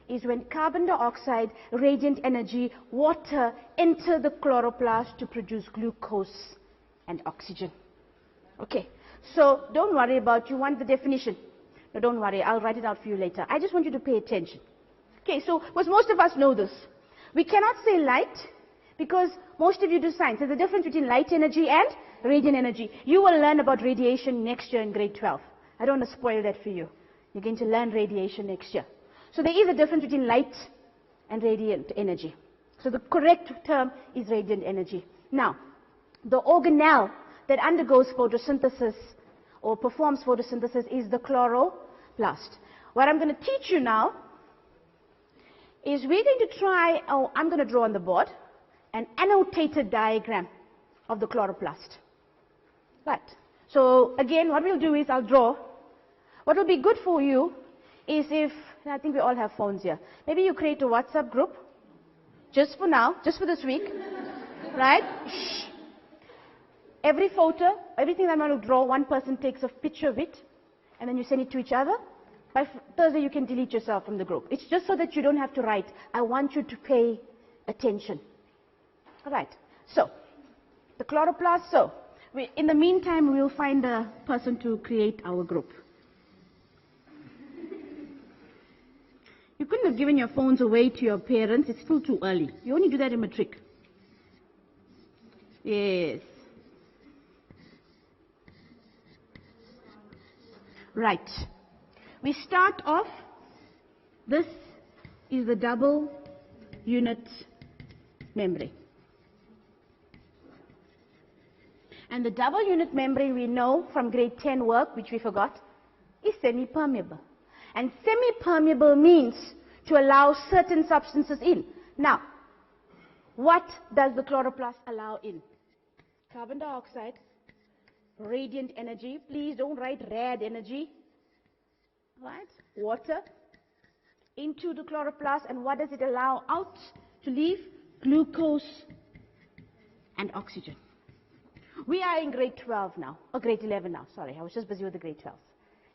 is when carbon dioxide, radiant energy, water enter the chloroplast to produce glucose and oxygen. Okay, so don't worry about, you want the definition. No, don't worry, I'll write it out for you later. I just want you to pay attention. Okay, so because most of us know this. We cannot say light because most of you do science. There's a difference between light energy and radiant energy. You will learn about radiation next year in grade 12. I don't want to spoil that for you. You're going to learn radiation next year. So there is a difference between light and radiant energy. So the correct term is radiant energy. Now, the organelle that undergoes photosynthesis or performs photosynthesis is the chloroplast. What I'm going to teach you now is we're going to try, I'm going to draw on the board an annotated diagram of the chloroplast. Right. So again, what we'll do is I'll draw. What will be good for you is if, and I think we all have phones here, maybe you create a WhatsApp group, just for now, just for this week, right? Shh. Every photo, everything I'm going to draw, one person takes a picture of it, and then you send it to each other. By Thursday, you can delete yourself from the group. It's just so that you don't have to write. I want you to pay attention. All right. So, the chloroplast. So, in the meantime, we'll find a person to create our group. You couldn't have given your phones away to your parents. It's still too early. You only do that in matric. Yes. Right. We start off, this is the double unit membrane. And the double unit membrane we know from grade 10 work, which we forgot, is semi-permeable. And semi-permeable means to allow certain substances in. Now, what does the chloroplast allow in? Carbon dioxide, radiant energy. Please don't write rad energy. Right? Water into the chloroplast, and what does it allow out to leave? Glucose and oxygen. We are in grade 12 now, or grade 11 now, sorry, I was just busy with the grade 12.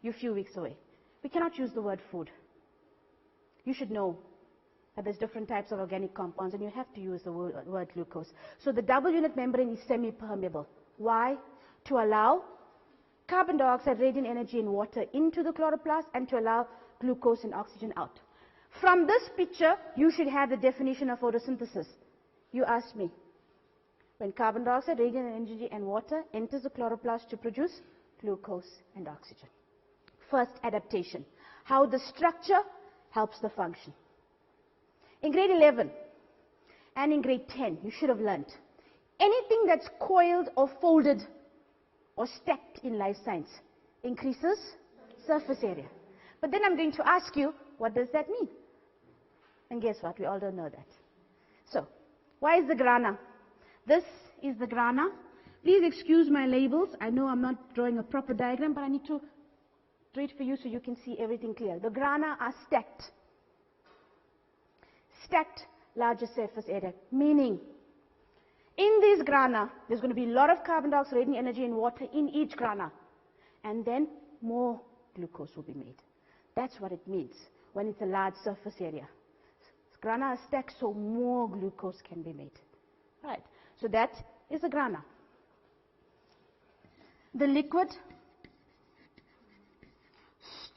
You're a few weeks away. We cannot use the word food. You should know that there's different types of organic compounds, and you have to use the word glucose. So the double unit membrane is semi-permeable. Why? To allow carbon dioxide, radiant energy, and water into the chloroplast, and to allow glucose and oxygen out. From this picture, you should have the definition of photosynthesis. You asked me. When carbon dioxide, radiant energy, and water enters the chloroplast to produce glucose and oxygen. First, adaptation. How the structure helps the function. In grade 11 and in grade 10, you should have learned anything that's coiled or folded or stacked in life science increases surface area. But then I'm going to ask you, what does that mean? And guess what? We all don't know that. So, why is the grana? This is the grana. Please excuse my labels. I know I'm not drawing a proper diagram, but I need to do it for you so you can see everything clear. The grana are stacked. Stacked larger surface area, meaning in these grana, there's going to be a lot of carbon dioxide, radiant energy, and water in each grana. And then more glucose will be made. That's what it means when it's a large surface area. Grana are stacked so more glucose can be made. Right. So that is a grana. The liquid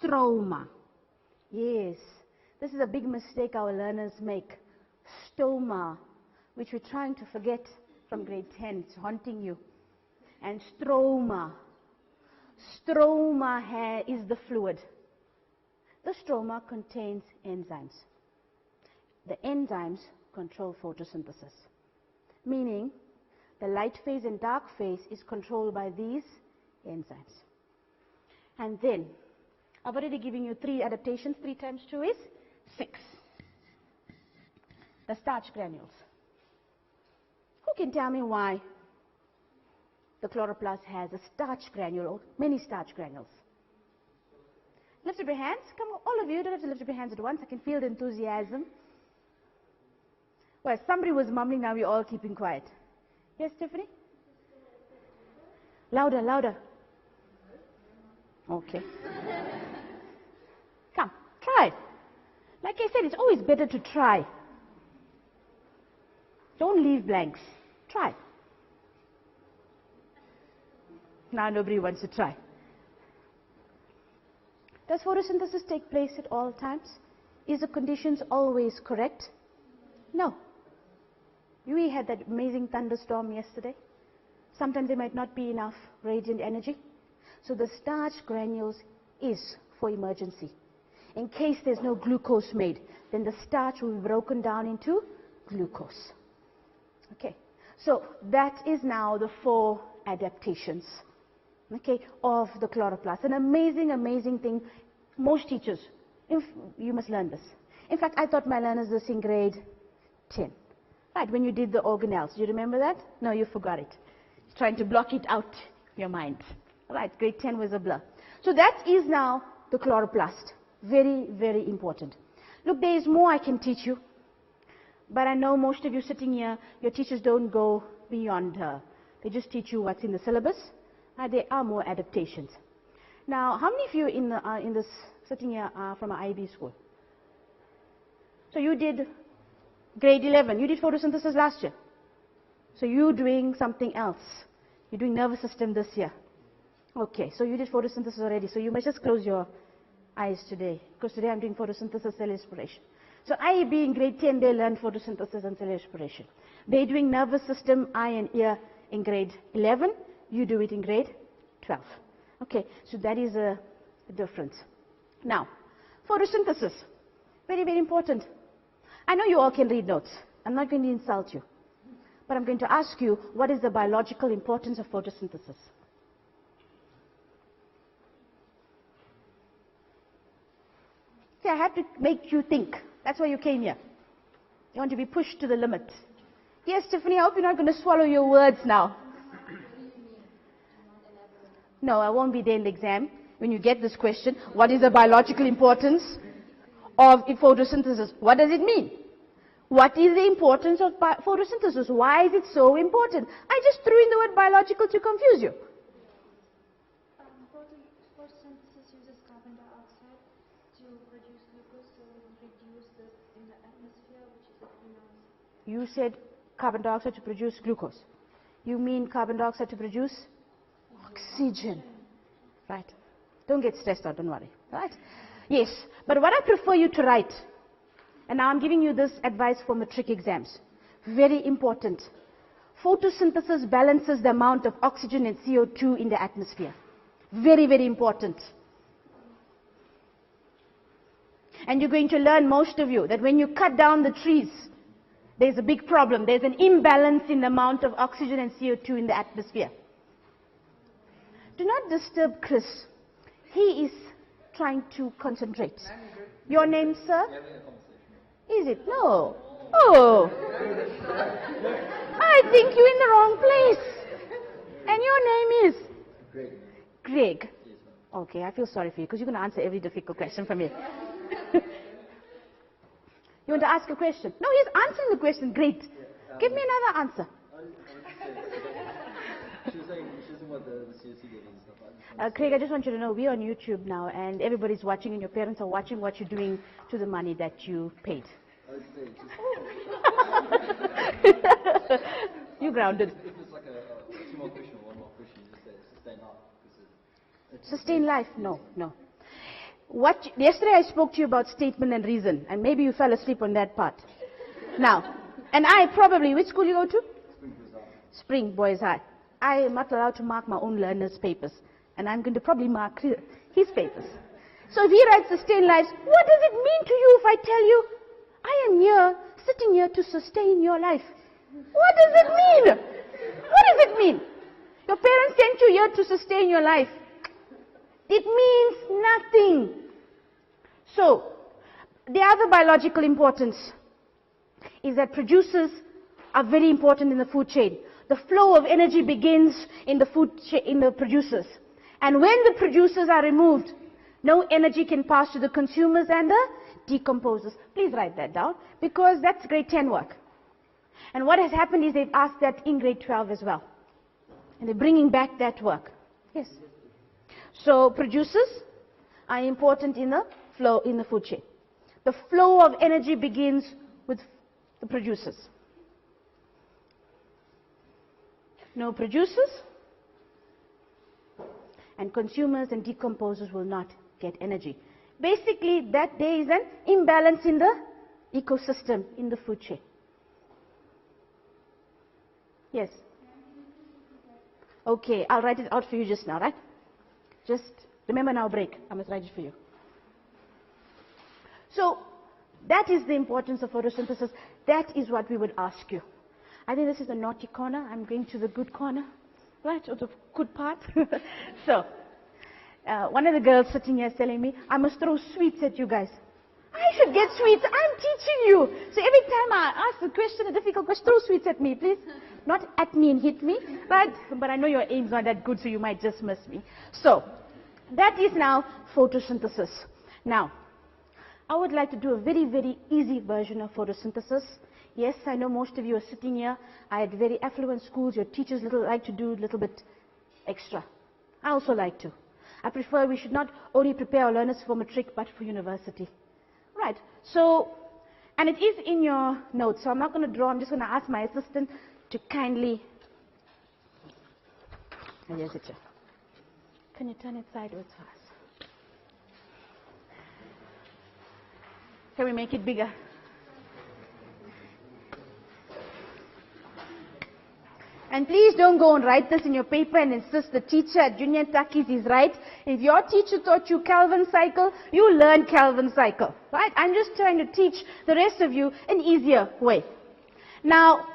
stroma. Yes. This is a big mistake our learners make. Stoma, which we're trying to forget from grade 10. It's haunting you. And stroma. Stroma is the fluid. The stroma contains enzymes. The enzymes control photosynthesis. Meaning, the light phase and dark phase is controlled by these enzymes. And then, I've already given you 3 adaptations. 3 times 2 is 6. The starch granules. Who can tell me why the chloroplast has a starch granule or many starch granules? Lift up your hands. Come on, all of you. Don't have to lift up your hands at once. I can feel the enthusiasm. Well, somebody was mumbling, now we're all keeping quiet. Yes, Tiffany? Louder, louder. Okay. Come, try it. Like I said, it's always better to try. Don't leave blanks. Try. Now nobody wants to try. Does photosynthesis take place at all times? Is the conditions always correct? No. We had that amazing thunderstorm yesterday. Sometimes there might not be enough radiant energy. So the starch granules is for emergency. In case there's no glucose made, then the starch will be broken down into glucose. Okay, so that is now the 4 adaptations, okay, of the chloroplast. An amazing, amazing thing. Most teachers, you must learn this. In fact, I taught my learners this in grade 10. Right, when you did the organelles. Do you remember that? No, you forgot it. Trying to block it out your mind. Right, grade 10 was a blur. So that is now the chloroplast. Very, very important. Look, there is more I can teach you. But I know most of you sitting here, your teachers don't go beyond her. They just teach you what's in the syllabus. There are more adaptations. Now, how many of you in this sitting here are from an IB school? So you did grade 11. You did photosynthesis last year. So you're doing something else. You're doing nervous system this year. Okay, so you did photosynthesis already. So you must just close your eyes today. Because today I'm doing photosynthesis, cell respiration. So IEB in grade 10, they learn photosynthesis and cell respiration. They're doing nervous system, eye and ear in grade 11. You do it in grade 12. Okay, so that is a difference. Now, photosynthesis. Very, very important. I know you all can read notes. I'm not going to insult you. But I'm going to ask you, what is the biological importance of photosynthesis? See, I had to make you think. That's why you came here. You want to be pushed to the limit. Yes, Tiffany, I hope you're not going to swallow your words now. No, I won't be there in the exam. When you get this question, what is the biological importance of photosynthesis? What does it mean? What is the importance of photosynthesis? Why is it so important? I just threw in the word biological to confuse you. Photosynthesis uses carbon dioxide to produce glucose, so we reduce this in the atmosphere, which is a greenhouse. You said carbon dioxide to produce glucose. You mean carbon dioxide to produce oxygen. Right. Don't get stressed out, don't worry. Right? Yes, but what I prefer you to write, and now I'm giving you this advice for matric exams. Very important. Photosynthesis balances the amount of oxygen and CO2 in the atmosphere. Very, very important. And you're going to learn, most of you, that when you cut down the trees, there's a big problem. There's an imbalance in the amount of oxygen and CO2 in the atmosphere. Do not disturb Chris. He is trying to concentrate. Your name, sir? Is it? No. Oh. I think you're in the wrong place. And your name is? Greg. Greg. Okay, I feel sorry for you because you're going to answer every difficult question from me. You want to ask a question? No, he's answering the question. Great. Give me another answer. She was saying she doesn't want the CSC getting stuff. Craig, I just want you to know we're on YouTube now and everybody's watching and your parents are watching what you're doing to the money that you paid. You grounded. If it's like a 2 more question or 1 more question, you just say sustain life. Sustain life? No, no. Yesterday I spoke to you about statement and reason, and maybe you fell asleep on that part. Now, and I probably, which school you go to? Spring Boys High. I am not allowed to mark my own learner's papers, and I'm going to probably mark his papers. So if he writes sustain lives, what does it mean to you if I tell you, I am here, sitting here to sustain your life? What does it mean? What does it mean? Your parents sent you here to sustain your life. It means nothing. So, the other biological importance is that producers are very important in the food chain. The flow of energy begins in the food chain, in the producers. And when the producers are removed, no energy can pass to the consumers and the decomposers. Please write that down, because that's grade 10 work. And what has happened is they've asked that in grade 12 as well. And they're bringing back that work. Yes. So producers are important in the flow in the food chain. the flow of energy begins with the producers. No producers, and consumers and decomposers will not get energy. Basically, that there is an imbalance in the ecosystem, in the food chain. Yes? Okay, I'll write it out for you just now, right? Just remember now, break. I must write it for you. So, that is the importance of photosynthesis. That is what we would ask you. I think this is the naughty corner. I'm going to the good corner, right? Or the good part. So, one of the girls sitting here is telling me, I must throw sweets at you guys. I should get sweets. I'm teaching you. So every time I ask a question, a difficult question, throw sweets at me, please. Not at me and hit me, right? But I know your aim's not that good, so you might just miss me. So, that is now photosynthesis. Now, I would like to do a very, very easy version of photosynthesis. Yes, I know most of you are sitting here. I had very affluent schools. Your teachers like to do a little bit extra. I also like to. I prefer we should not only prepare our learners for matric, but for university. Right. So, and it is in your notes. So I'm not going to draw. I'm just going to ask my assistant to kindly. Oh, here's it. Can you turn it sideways for us? Can we make it bigger? And please don't go and write this in your paper and insist the teacher at JuniorTukkie is right. If your teacher taught you Kelvin cycle, you learn Kelvin cycle. Right? I'm just trying to teach the rest of you an easier way. Now,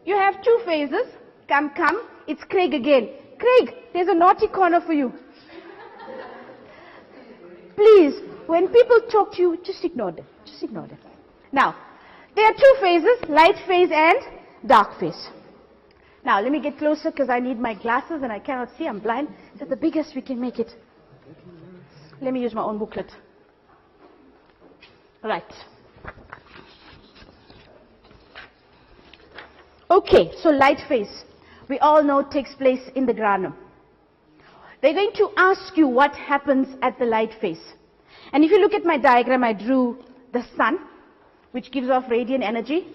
you have two phases. Come. It's Craig again. Craig, there's a naughty corner for you. Please, when people talk to you, just ignore them. Just ignore them. Now, there are two phases, light phase and dark phase. Now, let me get closer because I need my glasses and I cannot see. I'm blind. This is the biggest we can make it. Let me use my own booklet. Right. Okay, so light phase. We all know takes place in the granum. They're going to ask you what happens at the light phase. And if you look at my diagram, I drew the sun, which gives off radiant energy.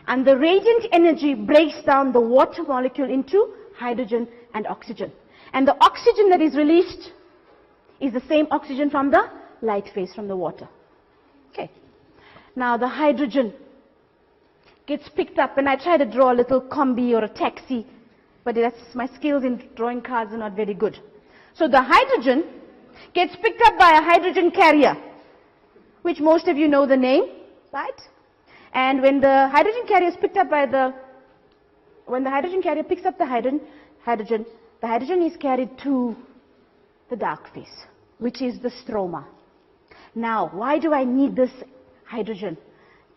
And the radiant energy breaks down the water molecule into hydrogen and oxygen. And the oxygen that is released is the same oxygen from the light phase, from the water. Okay. Now the hydrogen gets picked up, and I try to draw a little combi or a taxi, but my skills in drawing cars are not very good. So the hydrogen gets picked up by a hydrogen carrier, which most of you know the name, right? And when the hydrogen carrier is picked up when the hydrogen carrier picks up the hydrogen is carried to the dark phase, which is the stroma. Now, why do I need this hydrogen?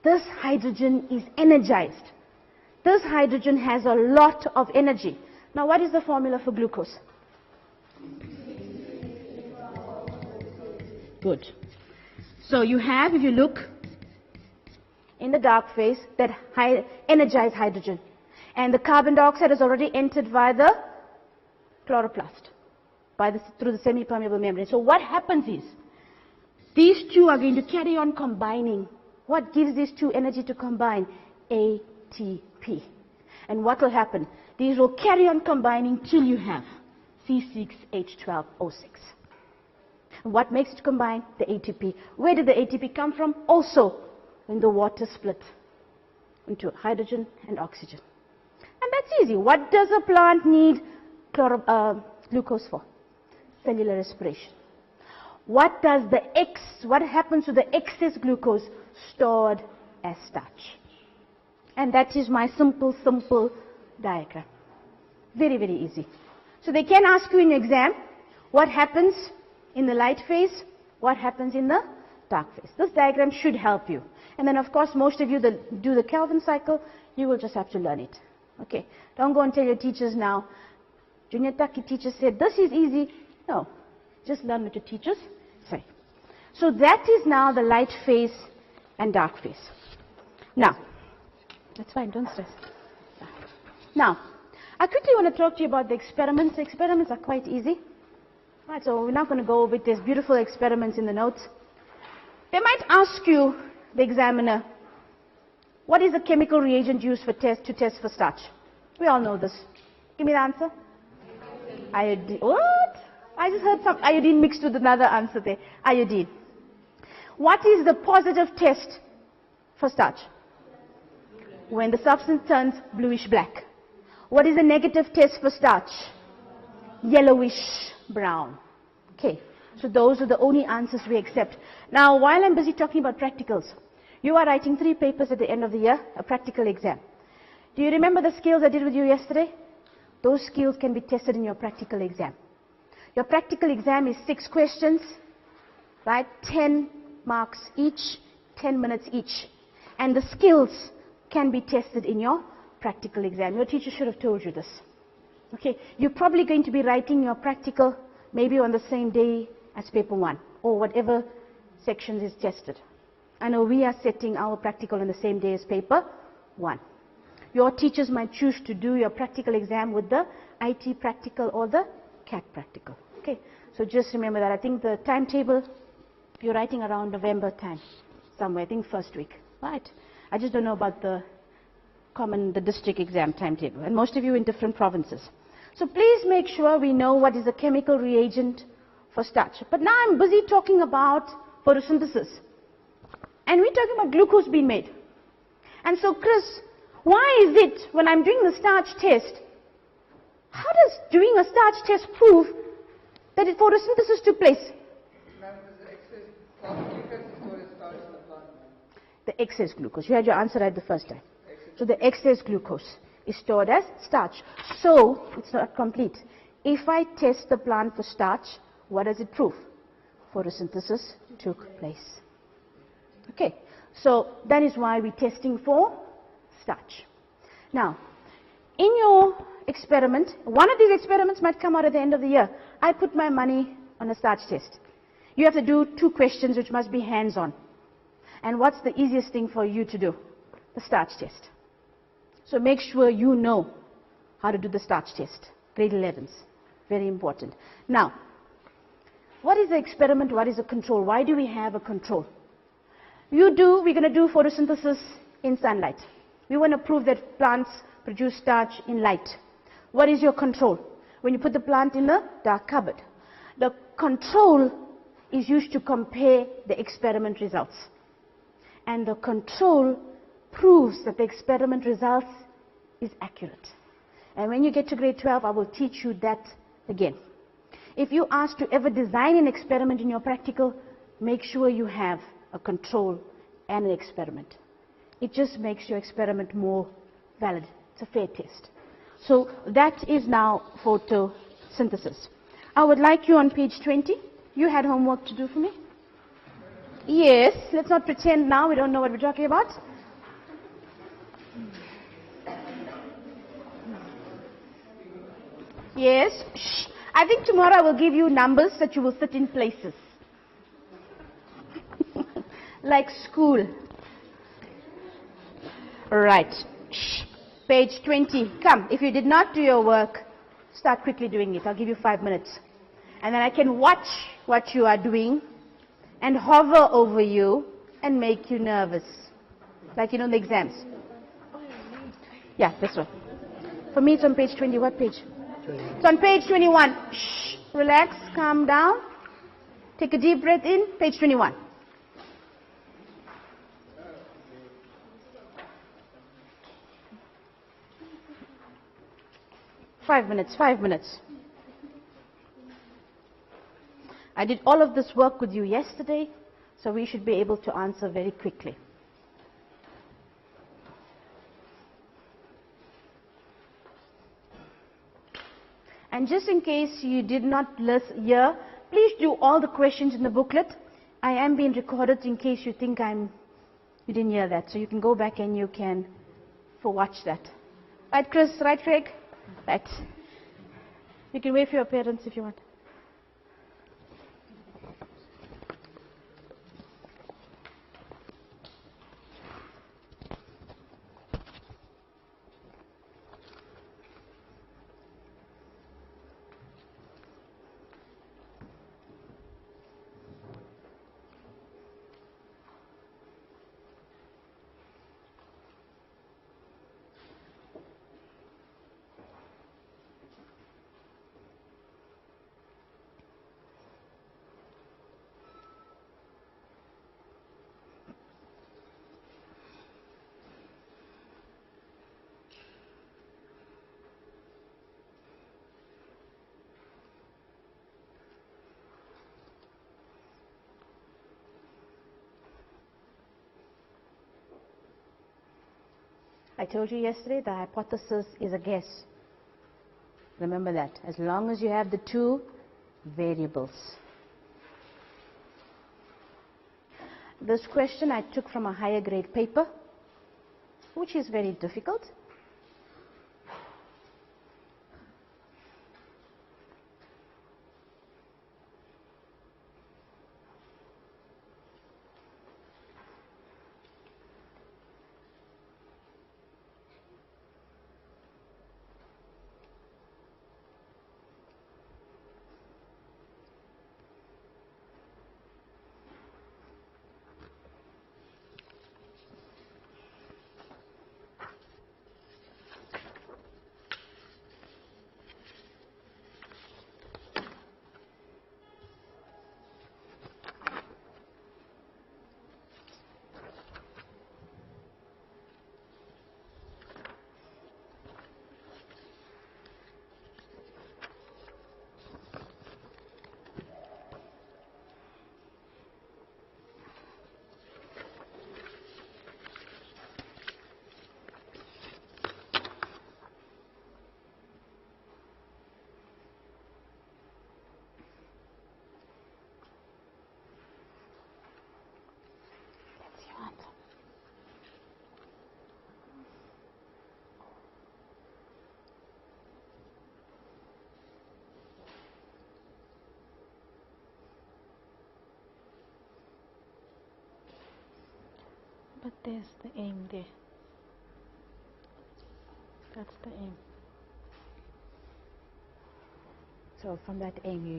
This hydrogen is energized. This hydrogen has a lot of energy. Now, what is the formula for glucose? Good. So you have, if you look, in the dark phase, that energized hydrogen. And the carbon dioxide has already entered via the chloroplast, through the semi-permeable membrane. So what happens is, these two are going to carry on combining. What gives these two energy to combine? ATP. And what will happen? These will carry on combining till you have C6H12O6. What makes it combine? The ATP. Where did the ATP come from? Also, when the water split into hydrogen and oxygen. And that's easy. What does a plant need glucose for? Cellular respiration. What happens to the excess glucose? Stored as starch. And that is my simple diagram. Very, very easy. So they can ask you in your exam, what happens in the light phase, what happens in the dark phase. This diagram should help you. And then, of course, most of you that do the Kelvin cycle, you will just have to learn it. Okay? Don't go and tell your teachers now, JuniorTukkie teacher said, this is easy. No. Just learn what your teachers say. So that is now the light phase and dark phase. Now, that's fine, don't stress. Now, I quickly want to talk to you about the experiments. The experiments are quite easy. Right, so we're not going to go over it. There's beautiful experiments in the notes. They might ask you, the examiner, what is the chemical reagent used to test for starch? We all know this. Give me the answer. Iodine. What? I just heard some iodine mixed with another answer there. Iodine. What is the positive test for starch? When the substance turns bluish black. What is the negative test for starch? Yellowish brown. Okay, so those are the only answers we accept. Now, while I'm busy talking about practicals, you are writing 3 papers at the end of the year, a practical exam. Do you remember the skills I did with you yesterday? Those skills can be tested in your practical exam. Your practical exam is 6 questions, right? 10 marks each, 10 minutes each. And the skills can be tested in your practical exam. Your teacher should have told you this. Okay, you're probably going to be writing your practical maybe on the same day as paper 1 or whatever sections is tested. I know we are setting our practical on the same day as paper 1. Your teachers might choose to do your practical exam with the IT practical or the CAT practical. Okay, so just remember that. I think the timetable, you're writing around November time, somewhere, I think first week, right? I just don't know about the district exam timetable, and most of you in different provinces. So please make sure we know what is the chemical reagent for starch. But now I'm busy talking about photosynthesis. And we're talking about glucose being made. And so, Chris, why is it when I'm doing the starch test, how does doing a starch test prove that photosynthesis took place? The excess glucose. You had your answer right the first time. So the excess glucose is stored as starch. So it's not complete. If I test the plant for starch, what does it prove? Photosynthesis took place. Okay, so that is why we're testing for starch. Now, in your experiment, one of these experiments might come out at the end of the year. I put my money on a starch test. You have to do 2 questions which must be hands-on. And what's the easiest thing for you to do? The starch test. So make sure you know how to do the starch test. Grade 11s. Very important. Now, what is the experiment? What is the control? Why do we have a control? We're going to do photosynthesis in sunlight. We want to prove that plants produce starch in light. What is your control? When you put the plant in a dark cupboard. The control is used to compare the experiment results. And the control proves that the experiment results is accurate. And when you get to grade 12, I will teach you that again. If you ask to ever design an experiment in your practical, make sure you have a control and an experiment. It just makes your experiment more valid. It's a fair test. So that is now photosynthesis. I would like you on page 20. You had homework to do for me? Yes, let's not pretend now we don't know what we're talking about. Yes. Shh. I think tomorrow I will give you numbers that you will sit in places. Like school. Right. Shh. Page 20. Come, if you did not do your work, start quickly doing it. I'll give you 5 minutes. And then I can watch what you are doing and hover over you and make you nervous. Like, in the exams. Yeah, this one. For me, it's on page 20. What page? 20. It's on page 21. Shh. Relax. Calm down. Take a deep breath in. Page 21. Five minutes. I did all of this work with you yesterday, so we should be able to answer very quickly. And just in case you did not hear, please do all the questions in the booklet. I am being recorded in case you think you didn't hear that. So you can go back and you can watch that. Right, Chris? Right, Craig? Right. You can wait for your parents if you want. I told you yesterday the hypothesis is a guess. Remember that, as long as you have the two variables. This question I took from a higher grade paper, which is very difficult. But there's the aim there. That's the aim. So from that aim you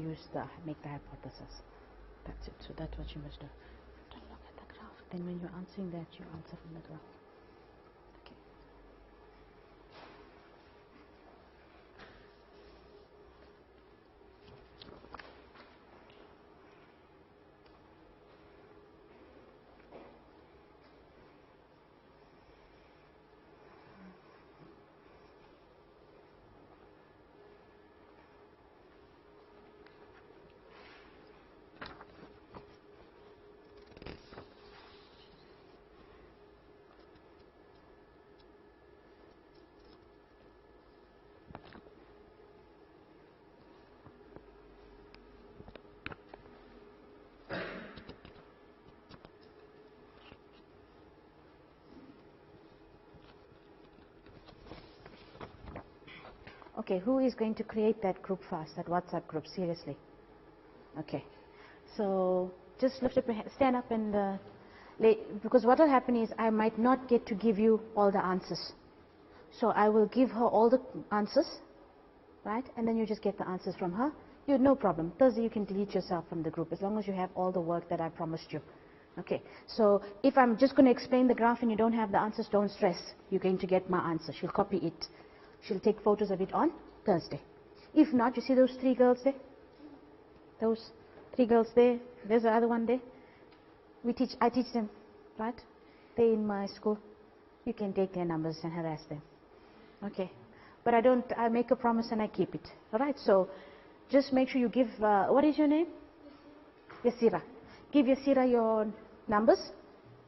make the hypothesis. That's it. So that's what you must do. Don't look at the graph. Then when you're answering that, you answer from the graph. Okay. Okay, who is going to create that group fast, that WhatsApp group, seriously? Okay, so just lift up your hand, stand up and, because what will happen is I might not get to give you all the answers. So I will give her all the answers, right? And then you just get the answers from her. You no problem. Thursday you can delete yourself from the group as long as you have all the work that I promised you. Okay, so if I'm just going to explain the graph and you don't have the answers, don't stress. You're going to get my answer. She'll copy it. She'll take photos of it on Thursday. If not, you see those three girls there? Those three girls there. There's the other one there. I teach them, right? They're in my school. You can take their numbers and harass them. Okay. But I make a promise and I keep it. Alright, so just make sure you give, what is your name? Yasira. Give Yasira your numbers,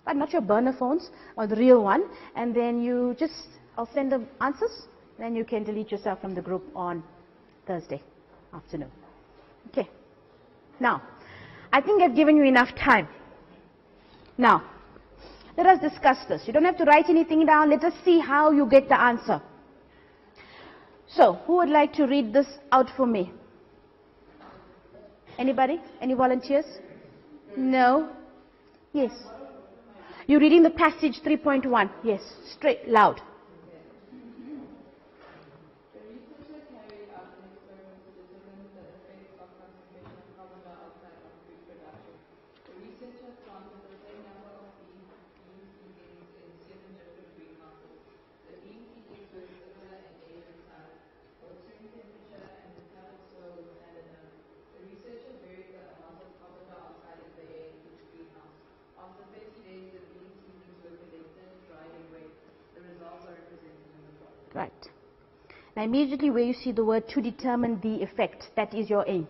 but not your burner phones, or the real one. And then I'll send the answers. Then you can delete yourself from the group on Thursday afternoon. Okay. Now, I think I've given you enough time. Now, let us discuss this. You don't have to write anything down. Let us see how you get the answer. So, who would like to read this out for me? Anybody? Any volunteers? No? Yes. You're reading the passage 3.1. Yes. Straight, loud. Right. Now immediately where you see the word to determine the effect, that is your aim.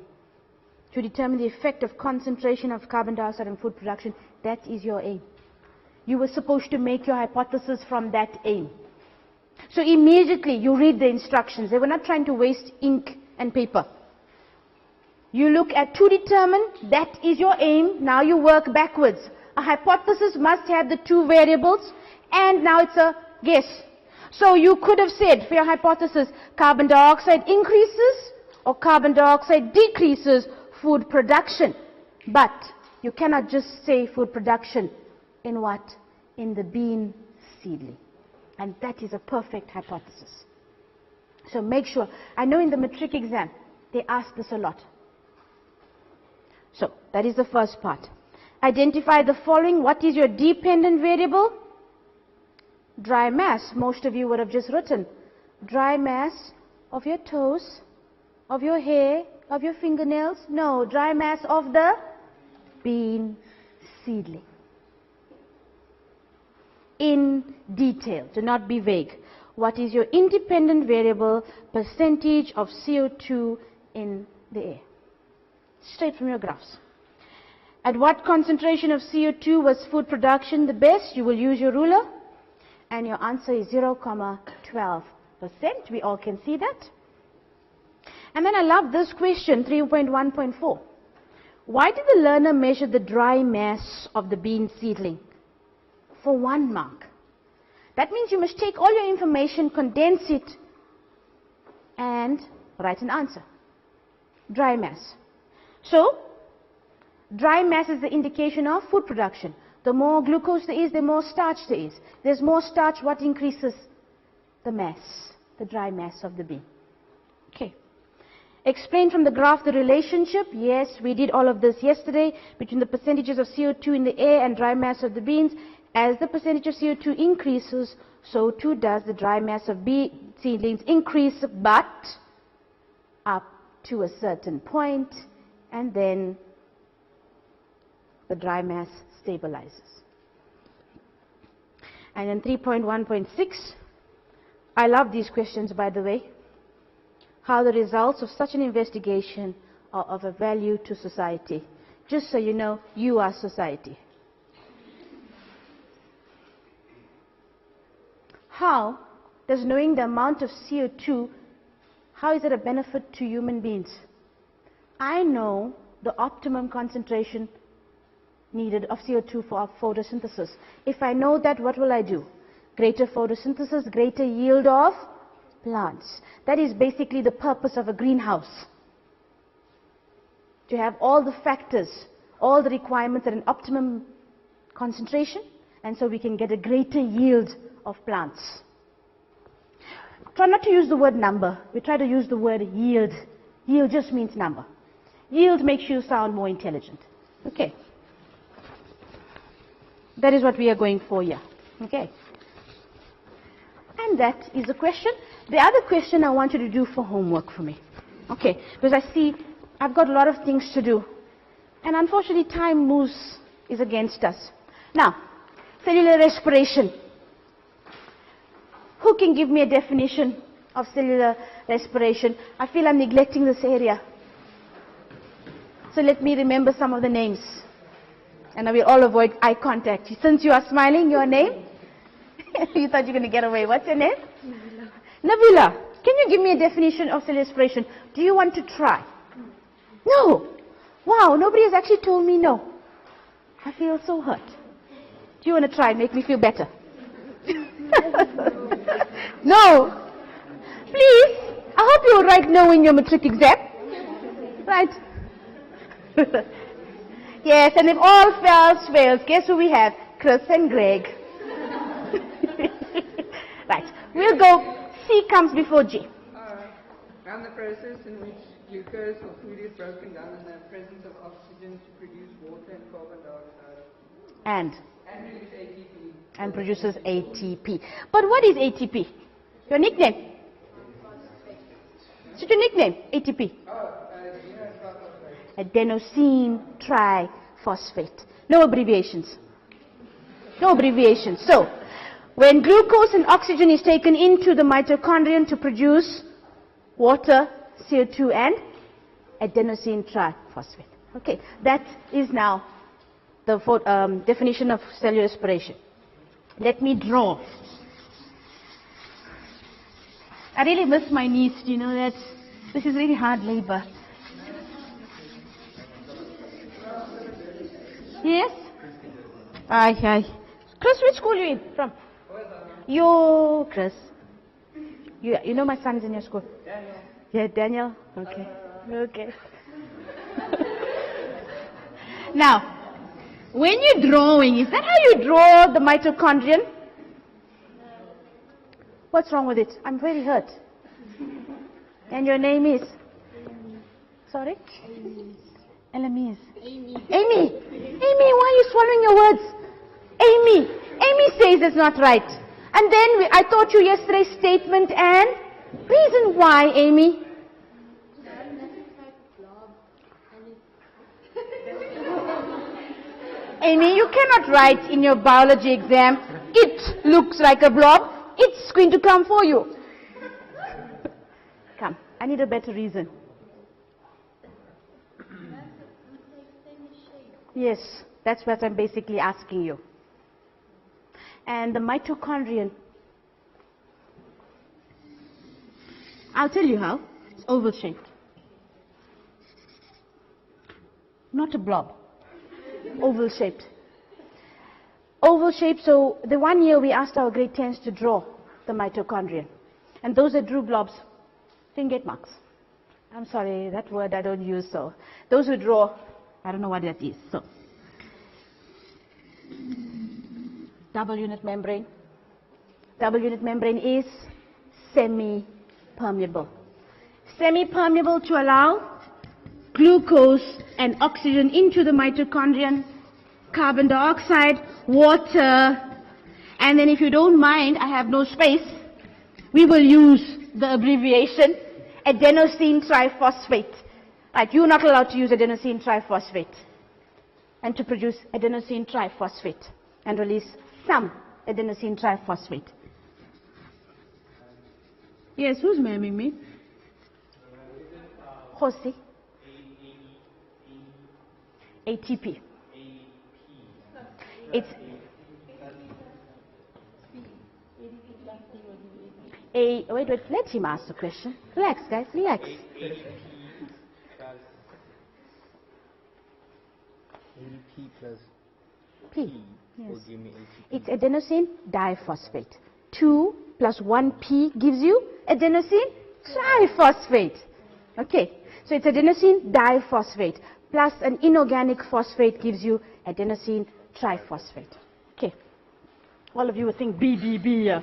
To determine the effect of concentration of carbon dioxide in food production, that is your aim. You were supposed to make your hypothesis from that aim. So immediately you read the instructions. They were not trying to waste ink and paper. You look at to determine, that is your aim. Now you work backwards. A hypothesis must have the two variables, and now it's a guess. So you could have said for your hypothesis, carbon dioxide increases or carbon dioxide decreases food production. But you cannot just say food production in what? In the bean seedling. And that is a perfect hypothesis. So make sure. I know in the matric exam, they ask this a lot. So that is the first part. Identify the following. What is your dependent variable? Dry mass. Most of you would have just written dry mass of your toes, of your hair, of your fingernails. No, dry mass of the bean seedling. In detail, do not be vague. What is your independent variable percentage of CO2 in the air? Straight from your graphs. At what concentration of CO2 was food production the best? You will use your ruler, and your answer is 0.12%. We all can see that. And then I love this question, 3.1.4. Why did the learner measure the dry mass of the bean seedling? For 1 mark. That means you must take all your information, condense it, and write an answer. Dry mass. So, dry mass is the indication of food production. The more glucose there is, the more starch there is. There's more starch, what increases? The mass, the dry mass of the bean. Okay. Explain from the graph the relationship. Yes, we did all of this yesterday between the percentages of CO2 in the air and dry mass of the beans. As the percentage of CO2 increases, so too does the dry mass of bean seedlings increase, but up to a certain point, and then the dry mass stabilizes. And then 3.1.6, I love these questions, by the way. How the results of such an investigation are of a value to society. Just so you know, you are society. How does knowing the amount of CO2, how is it a benefit to human beings? I know the optimum concentration needed of CO2 for our photosynthesis. If I know that, what will I do? Greater photosynthesis, greater yield of plants. That is basically the purpose of a greenhouse. To have all the factors, all the requirements at an optimum concentration, and so we can get a greater yield of plants. Try not to use the word number. We try to use the word yield. Yield just means number. Yield makes you sound more intelligent. Okay. That is what we are going for here. Okay. And that is the question. The other question I want you to do for homework for me. Okay. Because I see I've got a lot of things to do. And unfortunately time is against us. Now, cellular respiration. Who can give me a definition of cellular respiration? I feel I'm neglecting this area. So let me remember some of the names. And I will all avoid eye contact. Since you are smiling, your name? You thought you were going to get away. What's your name? Nabila. Can you give me a definition of cellular respiration? Do you want to try? No. Wow, nobody has actually told me no. I feel so hurt. Do you want to try? Make me feel better. No. Please. I hope you will write no in your matric exam. Right. Yes, and if all fails, guess who we have? Chris and Greg. Right. We'll go. C comes before G. And the process in which glucose or food is broken down in the presence of oxygen to produce water and carbon dioxide. And produce ATP. And produces ATP. But what is ATP? Your nickname? What's your nickname? ATP. Adenosine triphosphate. No abbreviations. No abbreviations. So, when glucose and oxygen is taken into the mitochondrion to produce water, CO2 and adenosine triphosphate. Okay, that is now the definition of cellular respiration. Let me draw. I really miss my niece, you know, this is really hard labor. Yes? Aye. Chris, which school you in from? You, Chris. You know my son's in your school? Daniel. Yeah, Daniel? Okay. Now, when you're drawing, is that how you draw the mitochondrion? What's wrong with it? I'm very hurt. And your name is? Sorry? Elamise. Amy. Amy, why are you swallowing your words? Amy. Amy says it's not right. And then I taught you yesterday's statement and reason why, Amy. Amy, you cannot write in your biology exam, it looks like a blob, it's going to come for you. Come, I need a better reason. Yes, that's what I'm basically asking you. And the mitochondrion, I'll tell you how. It's oval shaped. Not a blob. Oval shaped. Oval shaped, so the one year we asked our grade 10s to draw the mitochondrion. And those that drew blobs didn't get marks. I'm sorry, that word I don't use, so. Those who draw, I don't know what that is, so. Double unit membrane. Double unit membrane is semi-permeable. Semi-permeable to allow glucose and oxygen into the mitochondrion, carbon dioxide, water, and then if you don't mind, I have no space, we will use the abbreviation adenosine triphosphate. Right, you're not allowed to use adenosine triphosphate and to produce adenosine triphosphate and release some adenosine triphosphate. Yes, who's mamming me? Jose. ATP. It's wait, let him ask the question. Relax, guys, relax. ADP plus P. Yes. will give me ATP. It's adenosine diphosphate. 2 plus 1P gives you adenosine triphosphate. Okay, so it's adenosine diphosphate plus an inorganic phosphate gives you adenosine triphosphate. Okay, all of you will think BBB.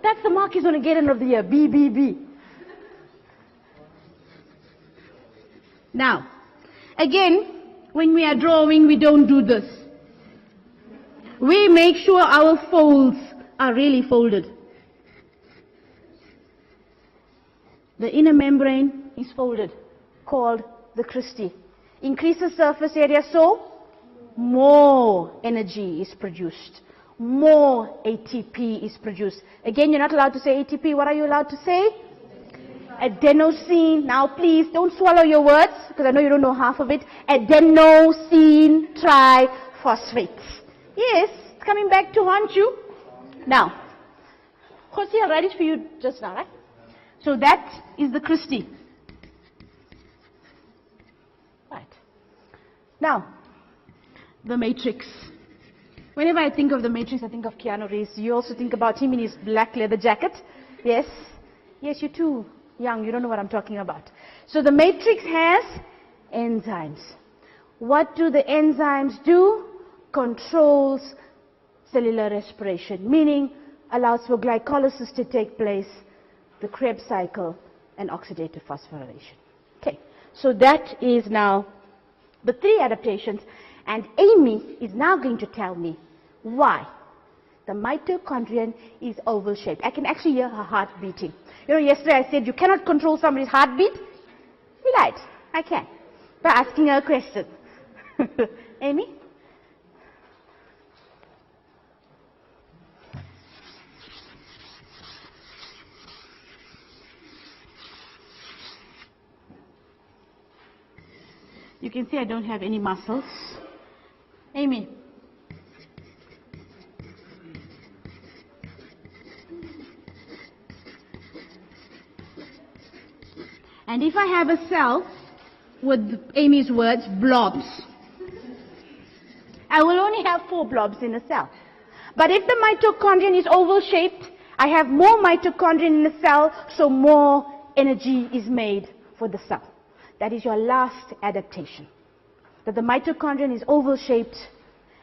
That's the mark he's going to get end of the year, BBB. Now, again, when we are drawing, we don't do this. We make sure our folds are really folded. The inner membrane is folded, called the cristae. Increases surface area, so more energy is produced. More ATP is produced. Again, you're not allowed to say ATP. What are you allowed to say? Adenosine. Now, please don't swallow your words, because I know you don't know half of it. Adenosine triphosphate. Yes, it's coming back to haunt you. Now, Jose, I read it for you just now, right? So that is the cristae. Right. Now, the matrix. Whenever I think of the matrix, I think of Keanu Reeves. You also think about him in his black leather jacket. Yes? Yes, you're too young. You don't know what I'm talking about. So the matrix has enzymes. What do the enzymes do? Controls cellular respiration, meaning allows for glycolysis to take place, the Krebs cycle, and oxidative phosphorylation. Okay, so that is now the 3 adaptations, and Amy is now going to tell me why the mitochondrion is oval shaped. I can actually hear her heart beating. You know, yesterday I said you cannot control somebody's heartbeat. We lied. I can. By asking her a question. Amy? You can see I don't have any muscles. Amy. And if I have a cell, with Amy's words, blobs, I will only have 4 blobs in a cell. But if the mitochondrion is oval-shaped, I have more mitochondria in the cell, so more energy is made for the cell. That is your last adaptation. That the mitochondrion is oval-shaped,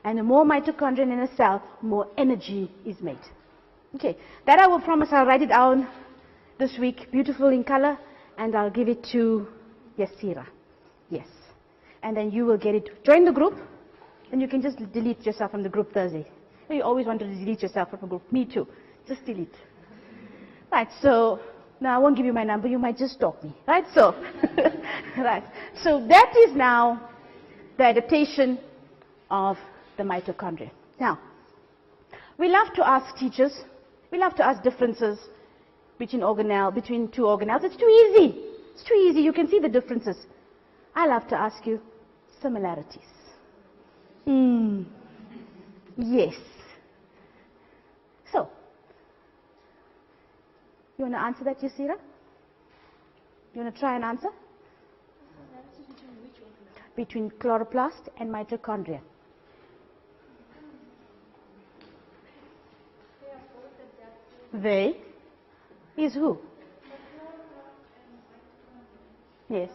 and the more mitochondria in a cell, more energy is made. Okay, that I will promise I'll write it down this week, beautiful in color, and I'll give it to Yasira. Yes. And then you will get it. Join the group, and you can just delete yourself from the group Thursday. You always want to delete yourself from a group. Me too. Just delete. Right, so now I won't give you my number. You might just stalk me. Right, so, right. So that is now the adaptation of the mitochondria. Now, we love to ask teachers, we love to ask differences between two organelles. It's too easy. It's too easy. You can see the differences. I love to ask you similarities. Yes. So, you want to answer that, Yasira? You want to try and answer? Between chloroplast and mitochondria. They is who? Yes.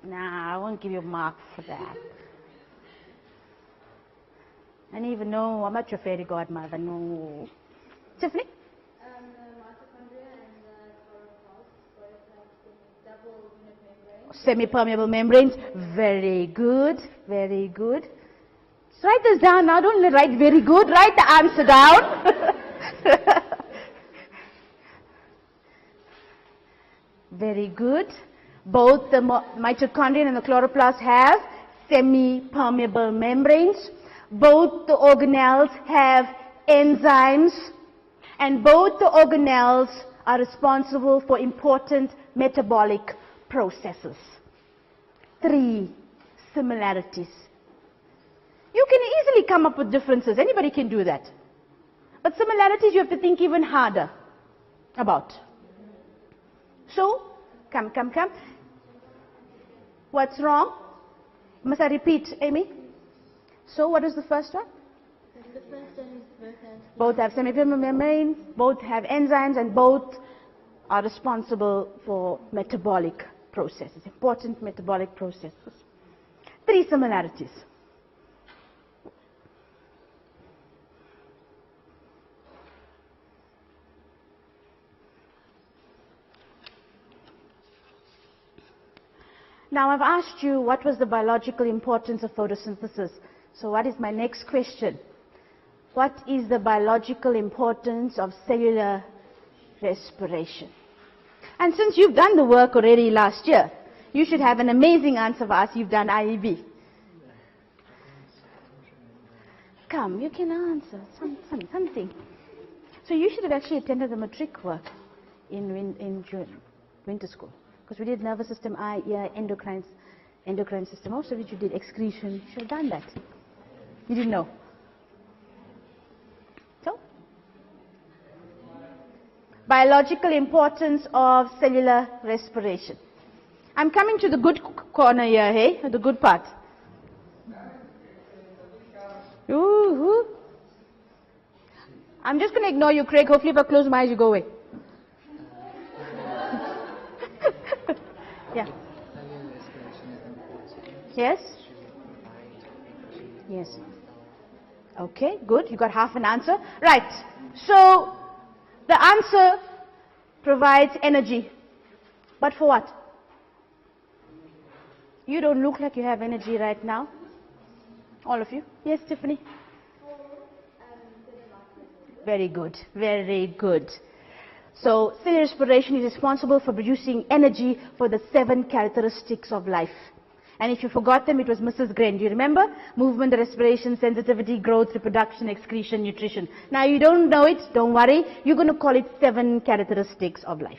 Nah, I won't give you a mark for that. I don't even know. I'm not your fairy godmother. No. Tiffany? The mitochondria and the chloroplast both have double unit membranes. Semi-permeable membranes. Very good. Very good. So write this down now. Don't write very good. Write the answer down. Very good. Both the mitochondrion and the chloroplast have semi-permeable membranes. Both the organelles have enzymes. And both the organelles are responsible for important metabolic processes. 3 similarities. You can easily come up with differences. Anybody can do that. But similarities you have to think even harder about. So, come. What's wrong? Must I repeat, Amy? So, what is the first one? The first one is both have semi-permeable membranes, both have enzymes, and both are responsible for metabolic processes, important metabolic processes. 3 similarities. Now I've asked you what was the biological importance of photosynthesis. So what is my next question? What is the biological importance of cellular respiration? And since you've done the work already last year, you should have an amazing answer for us. You've done IEB. Come, you can answer something. So you should have actually attended the matric work in June, winter school. Because we did nervous system, eye, ear, endocrine system. Most of it you did excretion. You should have done that. You didn't know. So, biological importance of cellular respiration. I'm coming to the good corner here, hey? The good part. Ooh. I'm just going to ignore you, Craig. Hopefully if I close my eyes, you go away. Yeah. Yes? Yes. Okay, good. You got half an answer. Right. So, the answer provides energy. But for what? You don't look like you have energy right now. All of you. Yes, Tiffany? Very good. Very good. So, cellular respiration is responsible for producing energy for the 7 characteristics of life. And if you forgot them, it was Mrs. Gren. Do you remember? Movement, respiration, sensitivity, growth, reproduction, excretion, nutrition. Now, you don't know it, don't worry. You're going to call it 7 characteristics of life.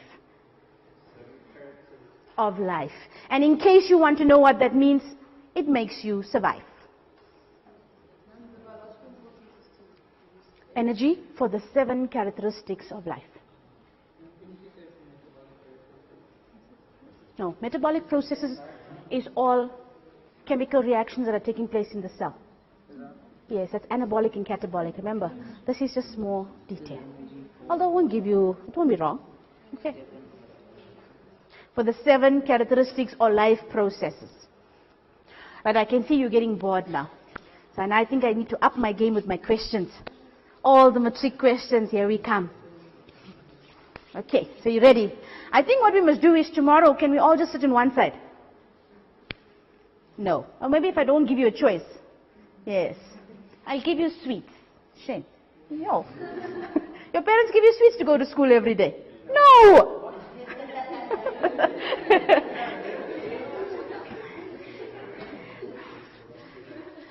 Of life. And in case you want to know what that means, it makes you survive. energy for the 7 characteristics of life. No, metabolic processes is all chemical reactions that are taking place in the cell. Yes, that's anabolic and catabolic. Remember, this is just more detail. Although it won't give you, it won't be wrong. Okay. For the 7 characteristics or life processes. But I can see you're getting bored now. So and I think I need to up my game with my questions. All the matric questions, here we come. Okay, so you ready? I think what we must do is tomorrow, can we all just sit on one side? No. Or maybe if I don't give you a choice. Yes. I'll give you sweets. Shame. No. Your parents give you sweets to go to school every day. No!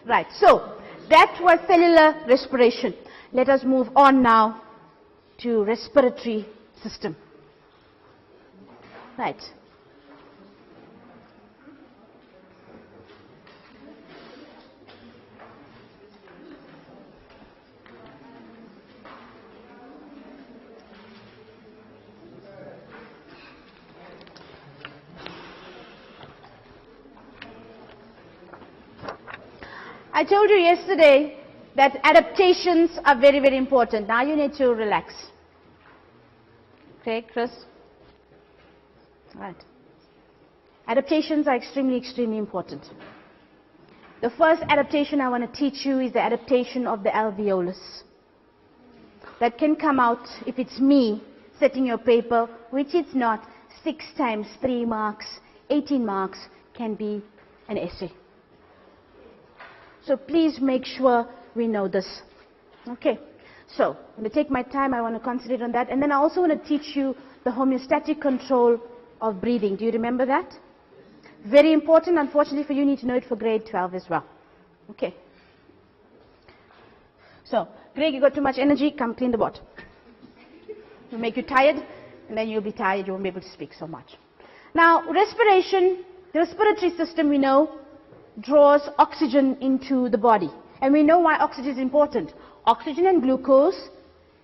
Right, so that was cellular respiration. Let us move on now to respiratory system. Right. I told you yesterday that adaptations are very, very important. Now you need to relax. Okay, Chris? Right. Adaptations are extremely, extremely important. The first adaptation I want to teach you is the adaptation of the alveolus. That can come out, if it's me setting your paper, which it's not, 6 times 3 marks, 18 marks, can be an essay. So please make sure we know this. Okay, so I'm going to take my time. I want to concentrate on that. And then I also want to teach you the homeostatic control of breathing. Do you remember that? Very important. Unfortunately for you, you need to know it for grade 12 as well. Okay. So, Greg, you got too much energy. Come clean the bottom. It'll make you tired, and then you'll be tired. You won't be able to speak so much. Now, respiration, the respiratory system, we know, draws oxygen into the body. And we know why oxygen is important. Oxygen and glucose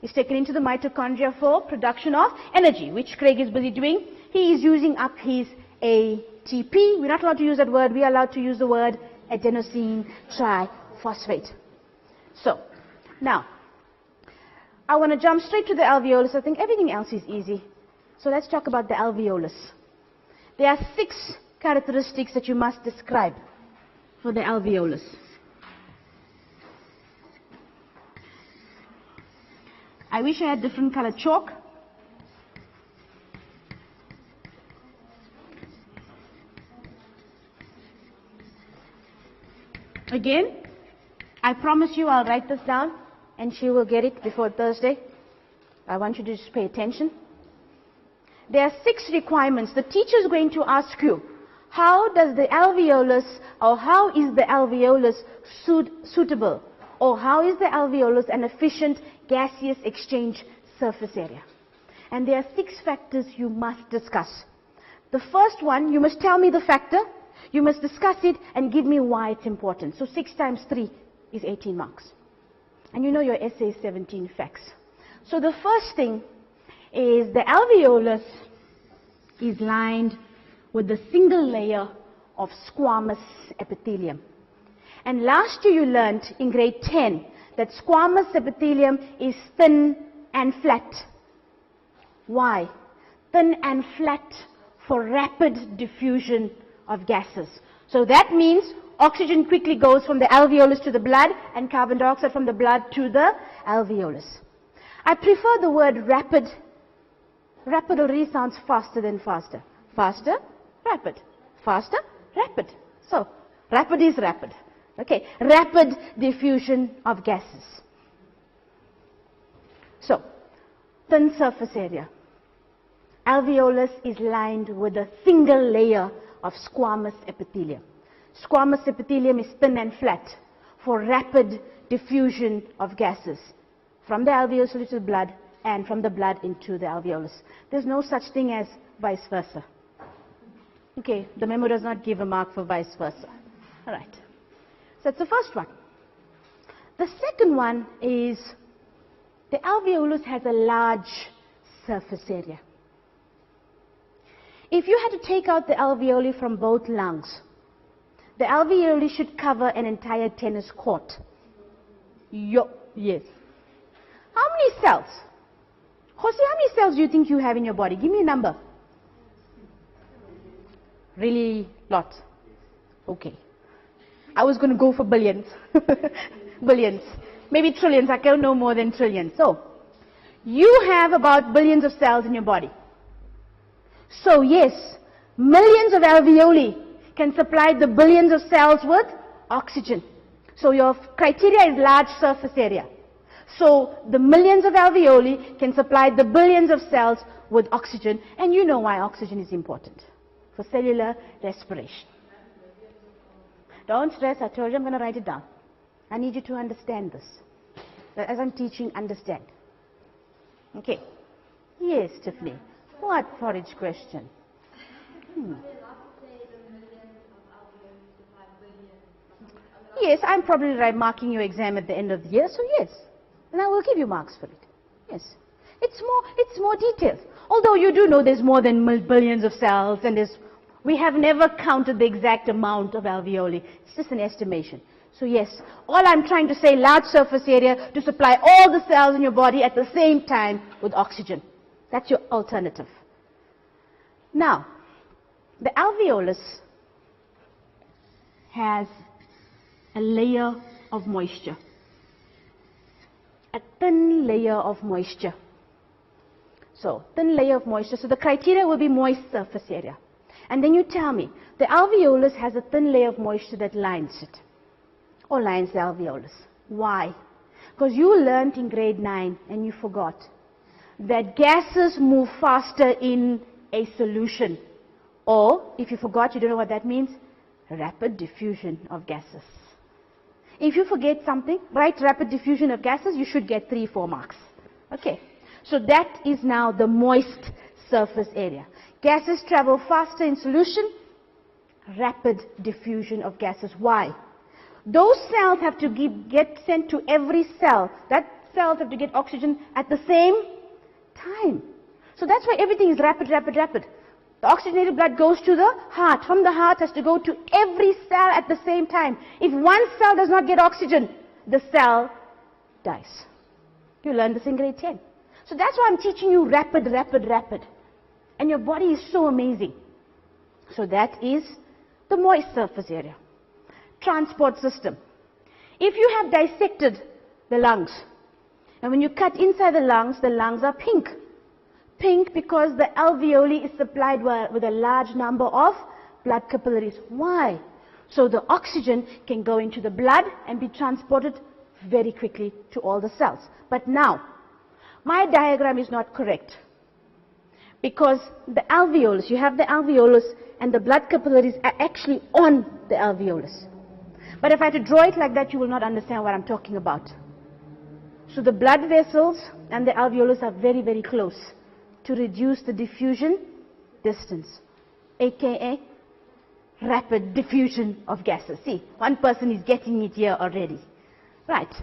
is taken into the mitochondria for production of energy, which Craig is busy doing. He is using up his ATP. We're not allowed to use that word. We are allowed to use the word adenosine triphosphate. So, now, I want to jump straight to the alveolus. I think everything else is easy. So let's talk about the alveolus. There are 6 characteristics that you must describe for the alveolus. I wish I had different colored chalk. Again, I promise you I'll write this down and she will get it before Thursday. I want you to just pay attention. There are 6 requirements. The teacher is going to ask you, how does the alveolus, or how is the alveolus suitable, or how is the alveolus an efficient gaseous exchange surface area? And there are 6 factors you must discuss. The first one, you must tell me the factor, you must discuss it and give me why it's important. So 6 times 3 is 18 marks. And you know your essay is 17 facts. So the first thing is the alveolus is lined with a single layer of squamous epithelium. And last year you learned in grade 10 that squamous epithelium is thin and flat. Why? Thin and flat for rapid diffusion of gases. So that means oxygen quickly goes from the alveolus to the blood and carbon dioxide from the blood to the alveolus. I prefer the word rapid. Rapid already sounds faster than faster. Faster, rapid. Faster, rapid. So, rapid is rapid. Okay, rapid diffusion of gases. So, thin surface area. Alveolus is lined with a single layer of squamous epithelium. Squamous epithelium is thin and flat for rapid diffusion of gases from the alveolus to the blood and from the blood into the alveolus. There's no such thing as vice versa. Okay, the memo does not give a mark for vice versa. All right. So that's the first one. The second one is The alveolus has a large surface area. If you had to take out the alveoli from both lungs, the alveoli should cover an entire tennis court. Yes. How many cells? Jose, how many cells do you think you have in your body? Give me a number. Really? Lot. Okay. I was going to go for billions. Billions. Maybe trillions. I can know more than trillions. So, you have about billions of cells in your body. So yes, millions of alveoli can supply the billions of cells with oxygen. So your criteria is large surface area. So the millions of alveoli can supply the billions of cells with oxygen. And you know why oxygen is important. For cellular respiration. Don't stress, I told you I'm going to write it down. I need you to understand this. As I'm teaching, understand. Okay. Yes, Tiffany. What porridge question? Yes, I'm probably marking your exam at the end of the year, so yes. And I will give you marks for it. Yes. It's more detailed. Although you do know there's more than billions of cells, and we have never counted the exact amount of alveoli. It's just an estimation. So yes, all I'm trying to say, large surface area to supply all the cells in your body at the same time with oxygen. That's your alternative. Now, the alveolus has a layer of moisture. A thin layer of moisture. So, thin layer of moisture. So the criteria will be moist surface area. And then you tell me, the alveolus has a thin layer of moisture that lines it. Or lines the alveolus. Why? Because you learned in grade 9 and you forgot that gases move faster in a solution. Or, if you forgot, you don't know what that means, rapid diffusion of gases. If you forget something, write rapid diffusion of gases, you should get 3-4 marks. Okay. So that is now the moist surface area. Gases travel faster in solution, rapid diffusion of gases. Why? Those cells have to get sent to every cell. That cells have to get oxygen at the same time. So that's why everything is rapid, rapid, rapid. The oxygenated blood goes to the heart. From the heart has to go to every cell at the same time. If one cell does not get oxygen, the cell dies. You learned this in grade 10. So that's why I'm teaching you rapid, rapid, rapid. And your body is so amazing. So that is the moist surface area. Transport system. If you have dissected the lungs, and when you cut inside the lungs are pink. Pink because the alveoli is supplied with a large number of blood capillaries. Why? So the oxygen can go into the blood and be transported very quickly to all the cells. But now, my diagram is not correct. Because the alveolus, you have the alveolus and the blood capillaries are actually on the alveolus. But if I had to draw it like that, you will not understand what I'm talking about. So the blood vessels and the alveolus are very, very close to reduce the diffusion distance, aka rapid diffusion of gases. See, one person is getting it here already. Right.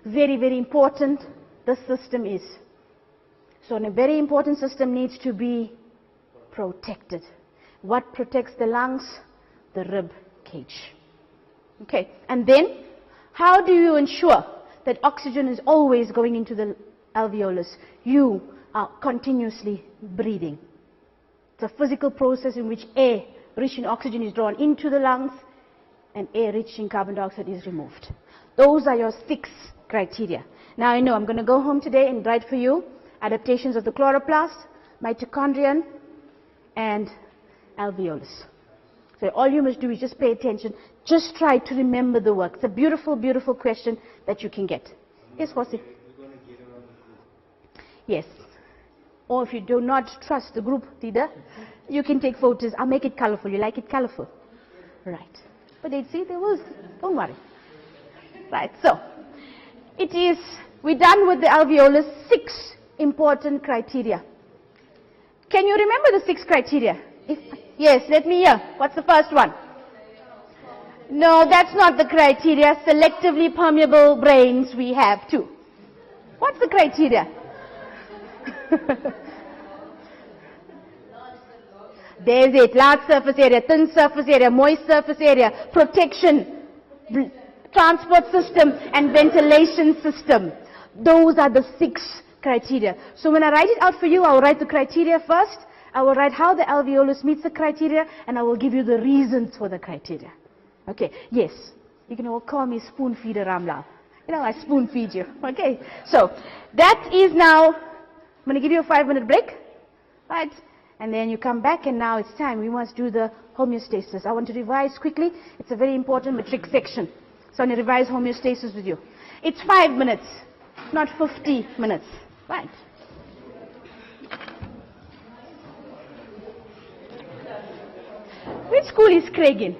Very, very important this system is. So a very important system needs to be protected. What protects the lungs? The rib cage. Okay, and then how do you ensure that oxygen is always going into the alveolus? You are continuously breathing. It's a physical process in which air rich in oxygen is drawn into the lungs and air rich in carbon dioxide is removed. Those are your 6 criteria. Now I know I'm going to go home today and write for you adaptations of the chloroplast, mitochondrion, and alveolus. So all you must do is just pay attention. Just try to remember the work. It's a beautiful, beautiful question that you can get. Yes, Jose? Yes. Or if you do not trust the group leader, you can take photos. I'll make it colorful. You like it colorful? Right. But they'd see, they will. Don't worry. Right. So, we're done with the alveolus. 6 important criteria. Can you remember the 6 criteria? Yes, let me hear. What's the first one? No, that's not the criteria. Selectively permeable brains we have too. What's the criteria? There's it. Large surface area, thin surface area, moist surface area, protection, transport system, and ventilation system. Those are the 6 criteria. So when I write it out for you, I will write the criteria first. I will write how the alveolus meets the criteria, and I will give you the reasons for the criteria. Okay, yes. You can all call me spoon feeder Ramla. You know, I spoon feed you. Okay, so that is now, I'm going to give you a 5-minute break. Right? And then you come back, and now it's time. We must do the homeostasis. I want to revise quickly. It's a very important matric section. So I'm going to revise homeostasis with you. It's 5 minutes, not 50 minutes. Right. Which school is Craig in?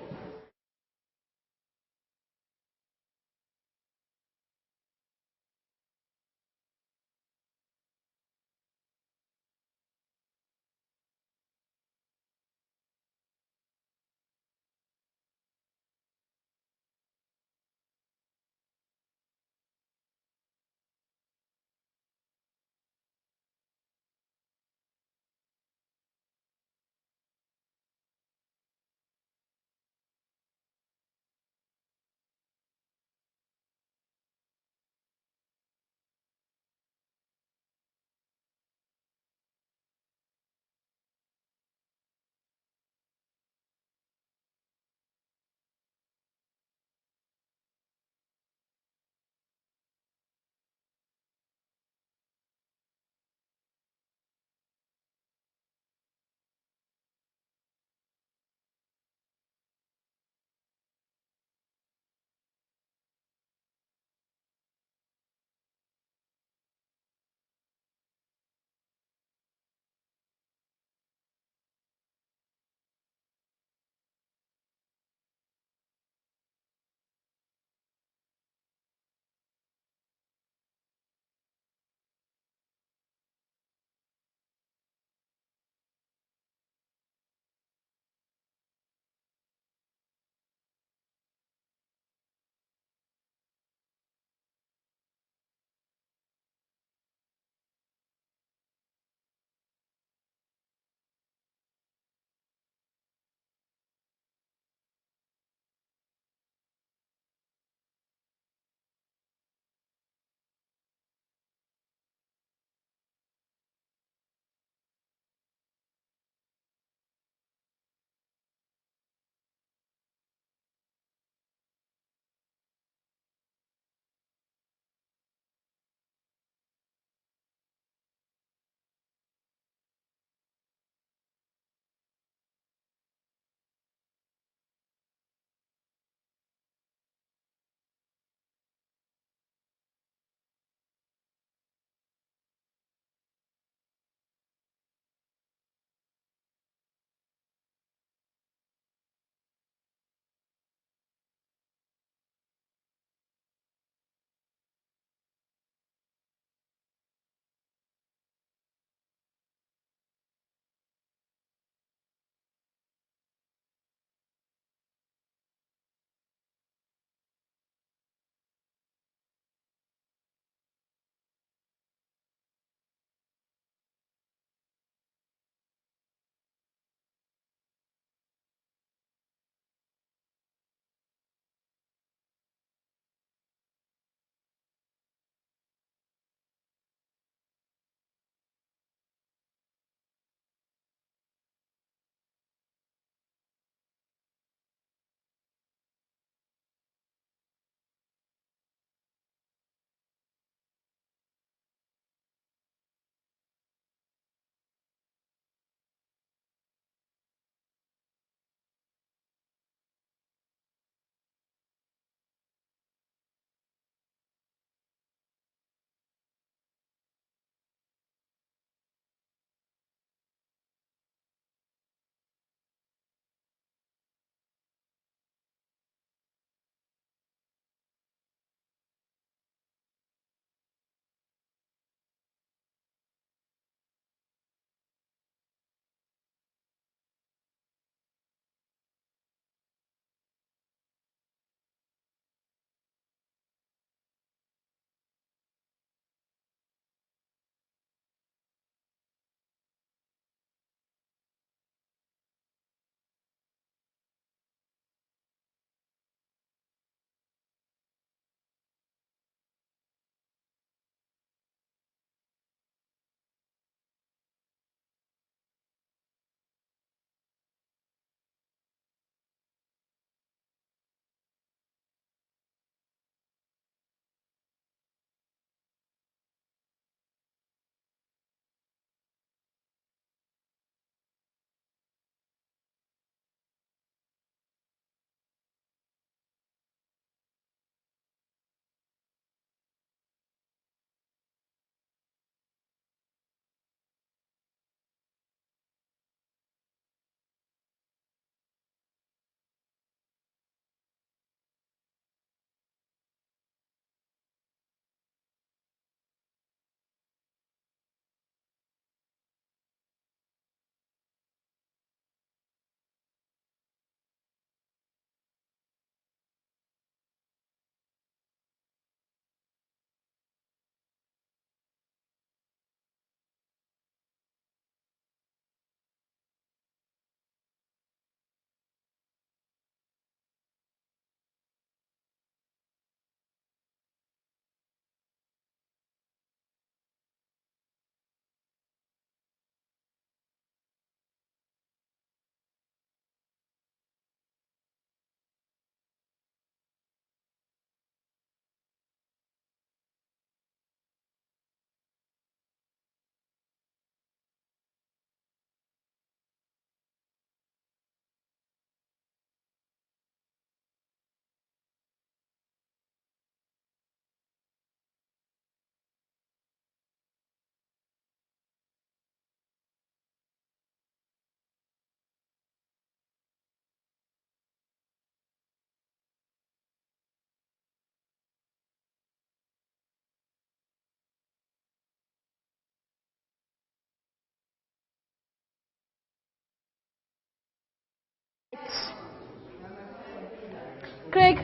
Craig.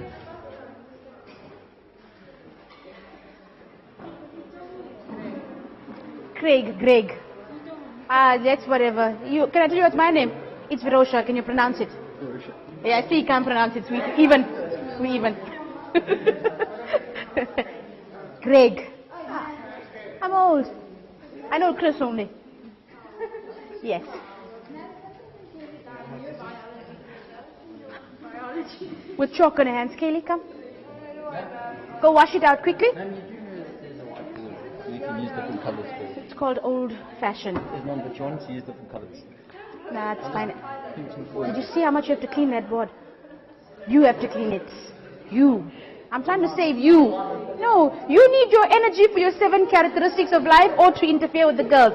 Greg. That's whatever. Can I tell you what's my name? It's Virosha. Can you pronounce it? Virosha. Yeah, I see you can't pronounce it. We even. Greg. I'm old. I know Chris only. Yes. With chalk on your hands. Kaylee, come. Go wash it out quickly. Ma'am, you do know that there's a whiteboard. You can use different colours for. It's called old-fashioned. There's none, but you want to use different colours. Nah, it's fine. Did you see how much you have to clean that board? You have to clean it. You. I'm trying to save you. No, you need your energy for your 7 characteristics of life or to interfere with the girls.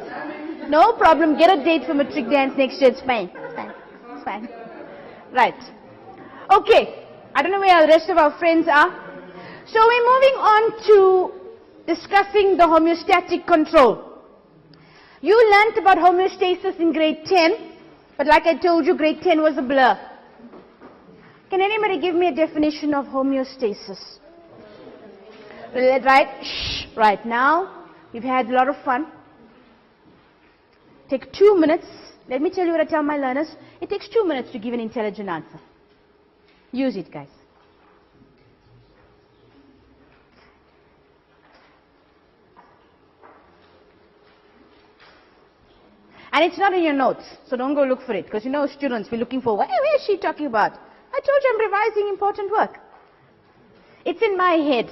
No problem. Get a date for matric dance next year. It's fine. It's fine. Right. Okay. I don't know where the rest of our friends are. So we're moving on to discussing the homeostatic control. You learnt about homeostasis in grade 10, but like I told you, grade 10 was a blur. Can anybody give me a definition of homeostasis? Right now, we've had a lot of fun. Take 2 minutes. Let me tell you what I tell my learners. It takes 2 minutes to give an intelligent answer. Use it, guys. And it's not in your notes, so don't go look for it, because you know students, we're looking for, where is she talking about? I told you I'm revising important work. It's in my head,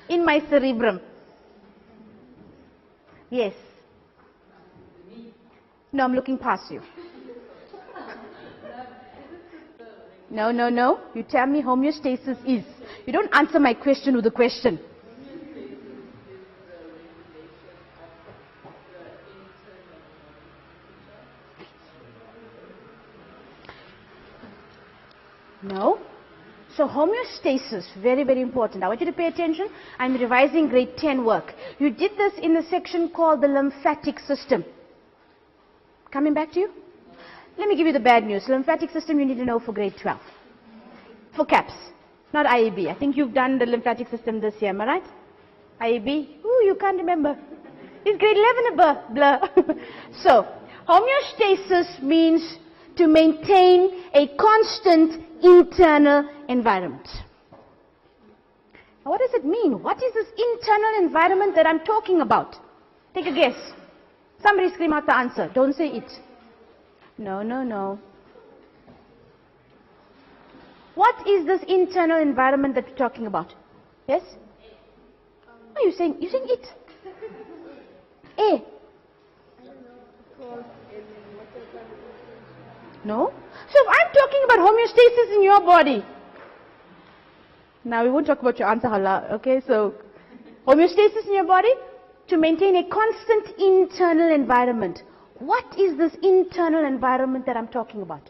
in my cerebrum. Yes. No, I'm looking past you. No. You tell me homeostasis is. You don't answer my question with a question. No. So homeostasis, very, very important. I want you to pay attention. I'm revising grade 10 work. You did this in the section called the lymphatic system. Coming back to you? Let me give you the bad news. Lymphatic system you need to know for grade 12. For CAPS, not IAB. I think you've done the lymphatic system this year, am I right? IAB? Ooh, you can't remember. It's grade 11 a blur. So, homeostasis means to maintain a constant internal environment. Now, what does it mean? What is this internal environment that I'm talking about? Take a guess. Somebody scream out the answer. Don't say it. No. What is this internal environment that we're talking about? Yes? What are you saying? You're saying it. A. No? So if I'm talking about homeostasis in your body, now we won't talk about your answer, Hala. Okay, so homeostasis in your body to maintain a constant internal environment. What is this internal environment that I'm talking about?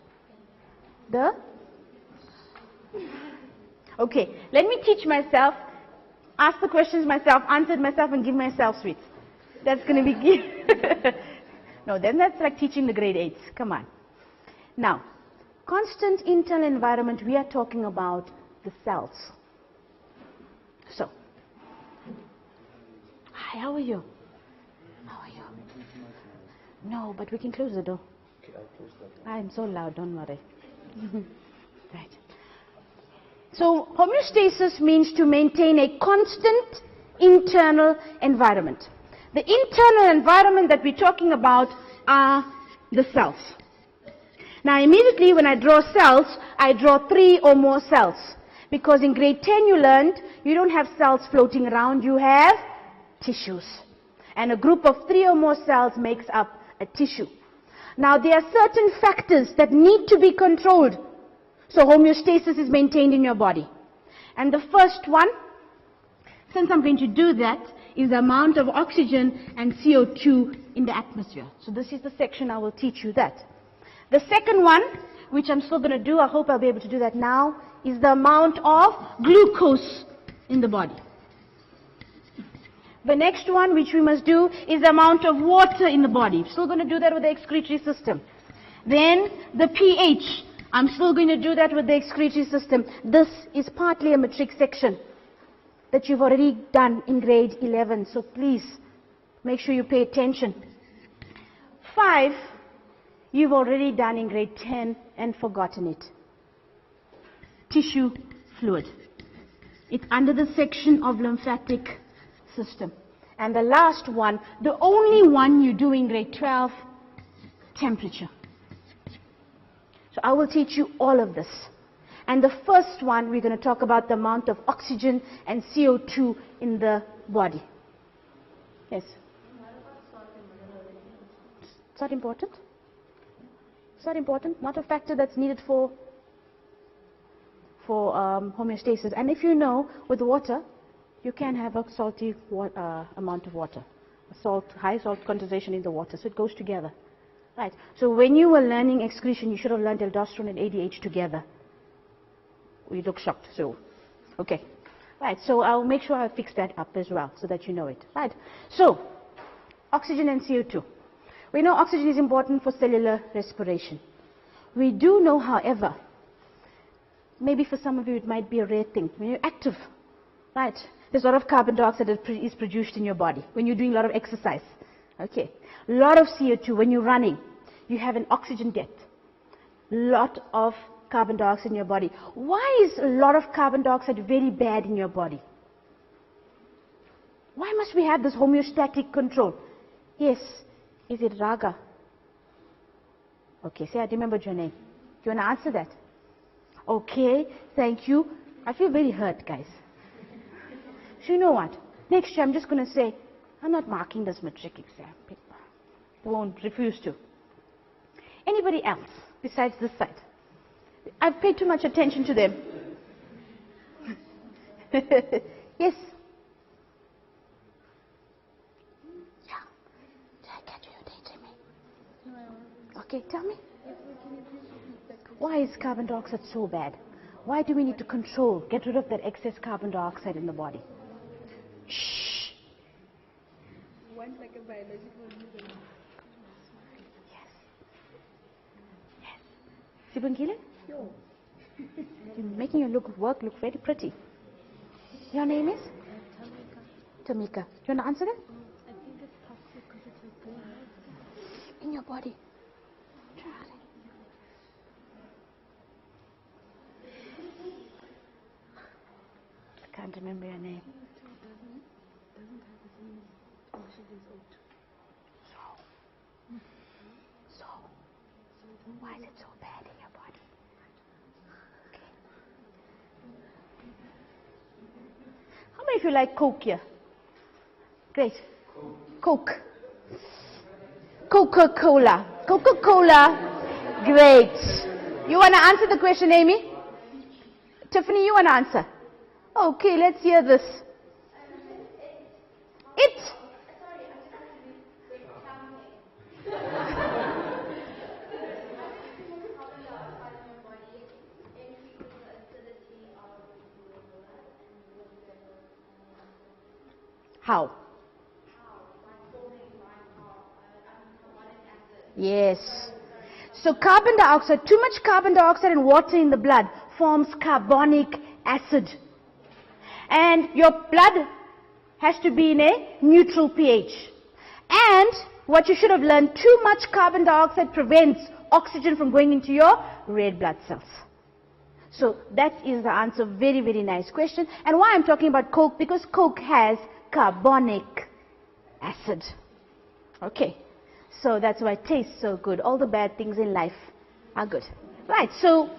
Okay, let me teach myself, ask the questions myself, answer it myself, and give myself sweets. That's going to be... No, then that's like teaching the grade 8s. Come on. Now, constant internal environment, we are talking about the cells. So, hi, how are you? No, but we can close the door. Okay, I'll close that. I'm so loud, don't worry. Right. So, homeostasis means to maintain a constant internal environment. The internal environment that we're talking about are the cells. Now, immediately when I draw cells, I draw 3 or more cells. Because in grade 10 you learned, you don't have cells floating around, you have tissues. And a group of 3 or more cells makes up a tissue. Now, there are certain factors that need to be controlled, so homeostasis is maintained in your body. And the first one, since I'm going to do that, is the amount of oxygen and CO2 in the atmosphere. So this is the section I will teach you that. The second one, which I'm still going to do, I hope I'll be able to do that now, is the amount of glucose in the body. The next one, which we must do, is the amount of water in the body. Still going to do that with the excretory system. Then the pH, I'm still going to do that with the excretory system. This is partly a matric section that you've already done in grade 11, so please make sure you pay attention. 5, you've already done in grade 10 and forgotten it. Tissue fluid. It's under the section of lymphatic system. And the last one, the only one you do in grade 12, temperature. So I will teach you all of this. And the first one, we're going to talk about the amount of oxygen and CO2 in the body. Yes? It's not important? It's not important, not a factor that's needed for homeostasis. And if you know, with water, you can have a salty amount of water, high salt concentration in the water, so it goes together. Right. So when you were learning excretion, you should have learned aldosterone and ADH together. You look shocked. So, okay. Right. So I'll make sure I fix that up as well, so that you know it. Right. So, oxygen and CO2. We know oxygen is important for cellular respiration. We do know, however, maybe for some of you it might be a rare thing. When you're active, right, there's a lot of carbon dioxide that is produced in your body when you're doing a lot of exercise. Okay. A lot of CO2 when you're running. You have an oxygen debt. Lot of carbon dioxide in your body. Why is a lot of carbon dioxide very bad in your body? Why must we have this homeostatic control? Yes. Is it raga? Okay, say I remembered your name. Do you want to answer that? Okay, thank you. I feel very hurt, guys. So you know what? Next year I'm just going to say, I'm not marking this matric exam paper. I won't refuse to. Anybody else besides this side? I've paid too much attention to them. Yes? Yeah. Did I catch your date, me? Okay, tell me. Why is carbon dioxide so bad? Why do we need to control, get rid of that excess carbon dioxide in the body? Shh. One like a biological reason. Yes. Yes. Sibungile? No. You're making your work look very pretty. Your name is? Tamika. Tamika. Do you want to answer that? I think it's toxic because it's like blood. In your body. Try. I can't remember your name. Doesn't have the same function as O2. So, why is it so bad in your body? Okay. How many of you like Coke here? Great. Coke. Coca-Cola. Coca-Cola. Great. You want to answer the question, Amy? Tiffany, you want to answer? Okay, let's hear this. It. How? Yes. So carbon dioxide, too much carbon dioxide and water in the blood forms carbonic acid. And your blood has to be in a neutral pH. And what you should have learned, too much carbon dioxide prevents oxygen from going into your red blood cells. So that is the answer. Very, very nice question. And why I'm talking about Coke? Because Coke has carbonic acid. Okay. So that's why it tastes so good. All the bad things in life are good. Right. So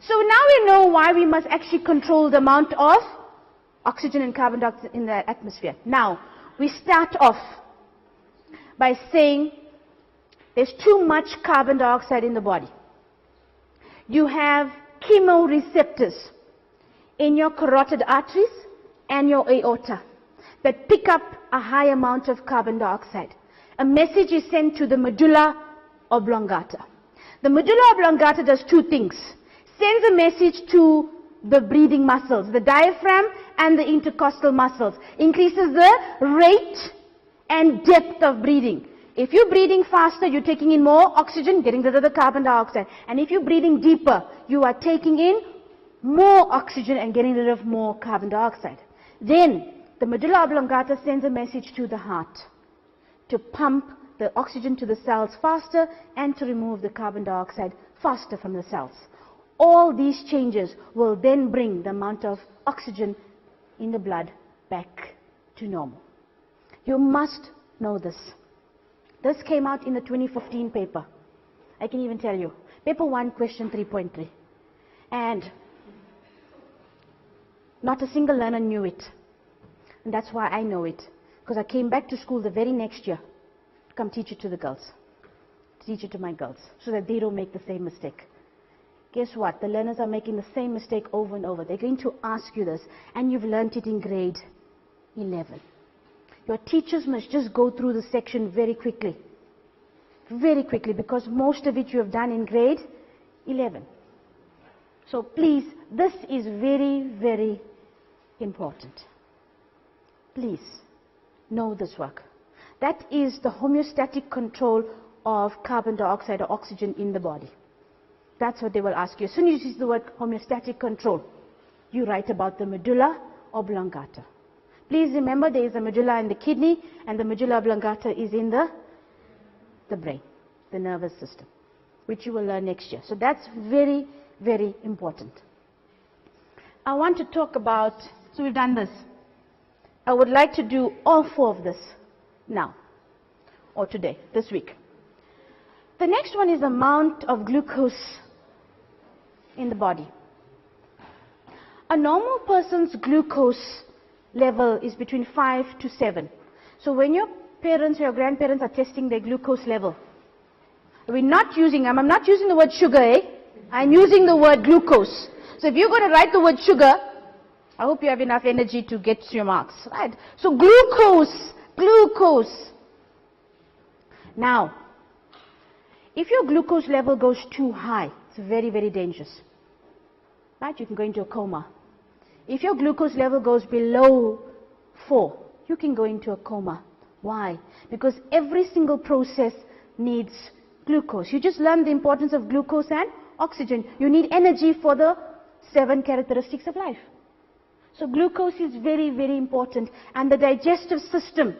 now we know why we must actually control the amount of oxygen and carbon dioxide in the atmosphere. Now, we start off by saying there's too much carbon dioxide in the body. You have chemoreceptors in your carotid arteries and your aorta that pick up a high amount of carbon dioxide. A message is sent to the medulla oblongata. The medulla oblongata does two things. Sends a message to the breathing muscles, the diaphragm and the intercostal muscles. Increases the rate and depth of breathing. If you're breathing faster, you're taking in more oxygen, getting rid of the carbon dioxide. And if you're breathing deeper, you are taking in more oxygen and getting rid of more carbon dioxide. Then, the medulla oblongata sends a message to the heart to pump the oxygen to the cells faster and to remove the carbon dioxide faster from the cells. All these changes will then bring the amount of oxygen in the blood back to normal. You must know this. This came out in the 2015 paper. I can even tell you. Paper 1, question 3.3. And not a single learner knew it. And that's why I know it. Because I came back to school the very next year to come teach it to the girls. Teach it to my girls. So that they don't make the same mistake. Guess what? The learners are making the same mistake over and over. They're going to ask you this. And you've learnt it in grade 11. Your teachers must just go through the section very quickly. Very quickly, because most of it you have done in grade 11. So please, this is very, very important. Please, know this work. That is the homeostatic control of carbon dioxide or oxygen in the body. That's what they will ask you. As soon as you see the word homeostatic control, you write about the medulla oblongata. Please remember there is a medulla in the kidney and the medulla oblongata is in the brain, the nervous system, which you will learn next year. So that's very, very important. I want to talk about, so we've done this. I would like to do all 4 of this now, or today, this week. The next one is the amount of glucose in the body. A normal person's glucose level is between 5 to 7. So when your parents or your grandparents are testing their glucose level, I'm not using the word sugar, I'm using the word glucose. So if you're going to write the word sugar, I hope you have enough energy to get to your marks, right? So glucose. Now, if your glucose level goes too high, it's very, very dangerous. Right? You can go into a coma. If your glucose level goes below 4, you can go into a coma. Why? Because every single process needs glucose. You just learned the importance of glucose and oxygen. You need energy for the 7 characteristics of life. So glucose is very, very important. And the digestive system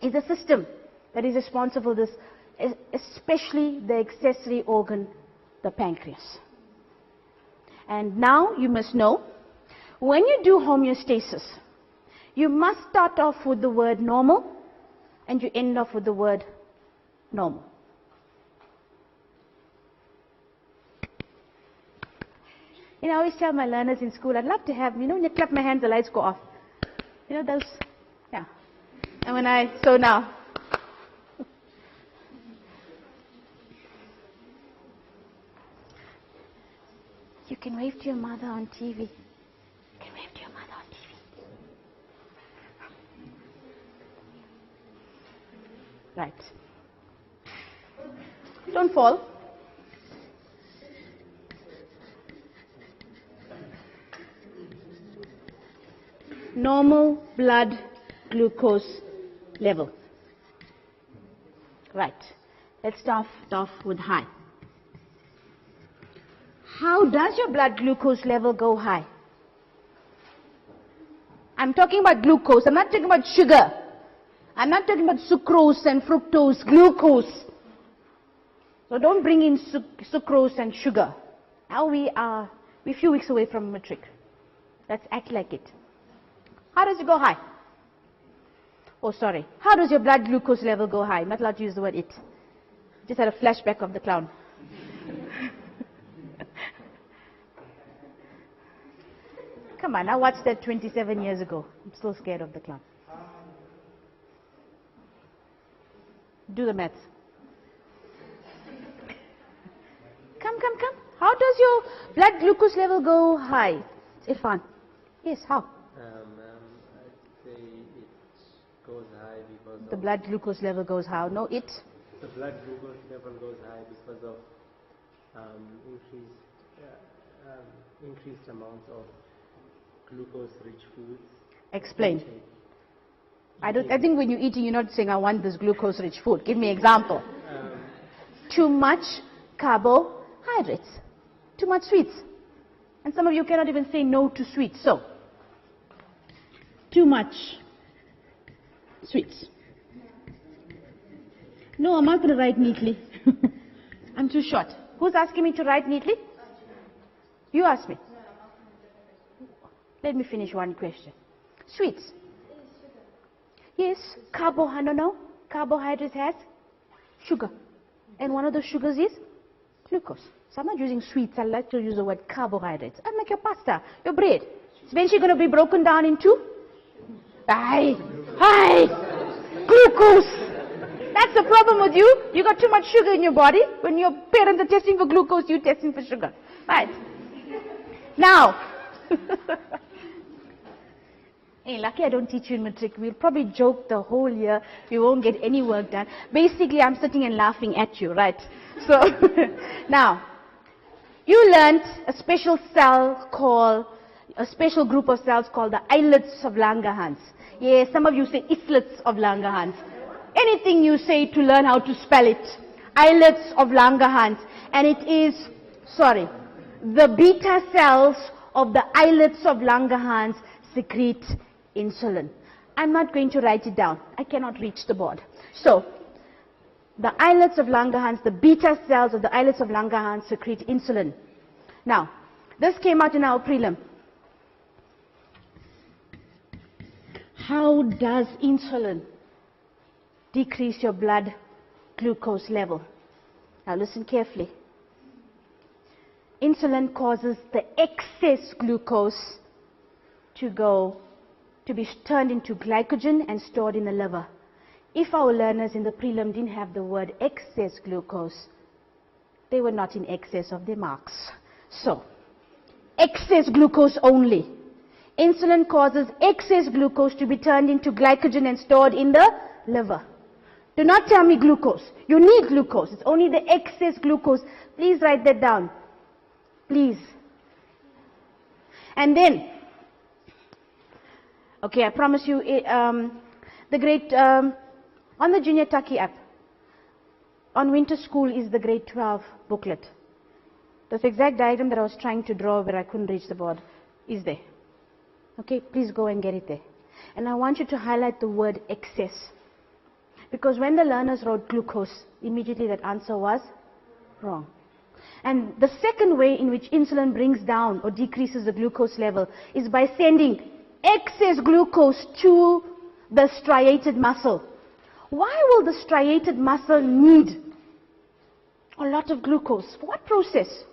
is a system that is responsible for this, especially the accessory organ, the pancreas. And now you must know, when you do homeostasis, you must start off with the word normal and you end off with the word normal. You know, I always tell my learners in school, I'd love to have, when you clap my hands, the lights go off. Those, yeah. And so now. You can wave to your mother on TV. You can wave to your mother on TV. Right. Don't fall. Normal blood glucose level. Right. Let's start off with high. How does your blood glucose level go high? I'm talking about glucose. I'm not talking about sugar. I'm not talking about sucrose and fructose, glucose. So don't bring in sucrose and sugar. Now we're a few weeks away from matric. Let's act like it. How does it go high? Oh, sorry. How does your blood glucose level go high? I'm not allowed to use the word it. Just had a flashback of the clown. Come on, I watched that 27 years ago. I'm still scared of the clown. Do the maths. Come. How does your blood glucose level go high? Irfan. Yes, how? I'd say it goes high because The blood glucose level goes how? No, it? the blood glucose level goes high because of increased amounts of glucose-rich foods. Explain. I think when you're eating, you're not saying, I want this glucose-rich food. Give me an example. Too much carbohydrates. Too much sweets. And some of you cannot even say no to sweets. So, too much sweets. No, I'm not going to write neatly. I'm too short. Who's asking me to write neatly? You ask me. Let me finish one question. Sweets. Yes, carbohydrates has sugar. And one of the sugars is glucose. So I'm not using sweets, I like to use the word carbohydrates. I make your pasta, your bread. It's eventually going to be broken down into glucose. That's the problem with you. You got too much sugar in your body. When your parents are testing for glucose, you're testing for sugar. Right. Now, hey, lucky I don't teach you in matric. We'll probably joke the whole year. We won't get any work done. Basically, I'm sitting and laughing at you, right? So, now, you learned a special group of cells called the Islets of Langerhans. Yes, some of you say Islets of Langerhans. Anything you say to learn how to spell it. Islets of Langerhans. And it is, the beta cells of the islets of Langerhans secrete insulin. I'm not going to write it down. I cannot reach the board. So, the islets of Langerhans, the beta cells of the islets of Langerhans secrete insulin. Now, this came out in our prelim. How does insulin decrease your blood glucose level? Now listen carefully. Insulin causes the excess glucose to be turned into glycogen and stored in the liver. If our learners in the prelim didn't have the word excess glucose, they were not in excess of their marks. So, excess glucose only. Insulin causes excess glucose to be turned into glycogen and stored in the liver. Do not tell me glucose. You need glucose. It's only the excess glucose. Please write that down. Please. And then, okay, I promise you, on the JuniorTukkie app, on winter school is the grade 12 booklet. The exact diagram that I was trying to draw where I couldn't reach the board is there. Okay, please go and get it there. And I want you to highlight the word excess. Because when the learners wrote glucose, immediately that answer was wrong. And the second way in which insulin brings down or decreases the glucose level is by sending excess glucose to the striated muscle. Why will the striated muscle need a lot of glucose? For what process?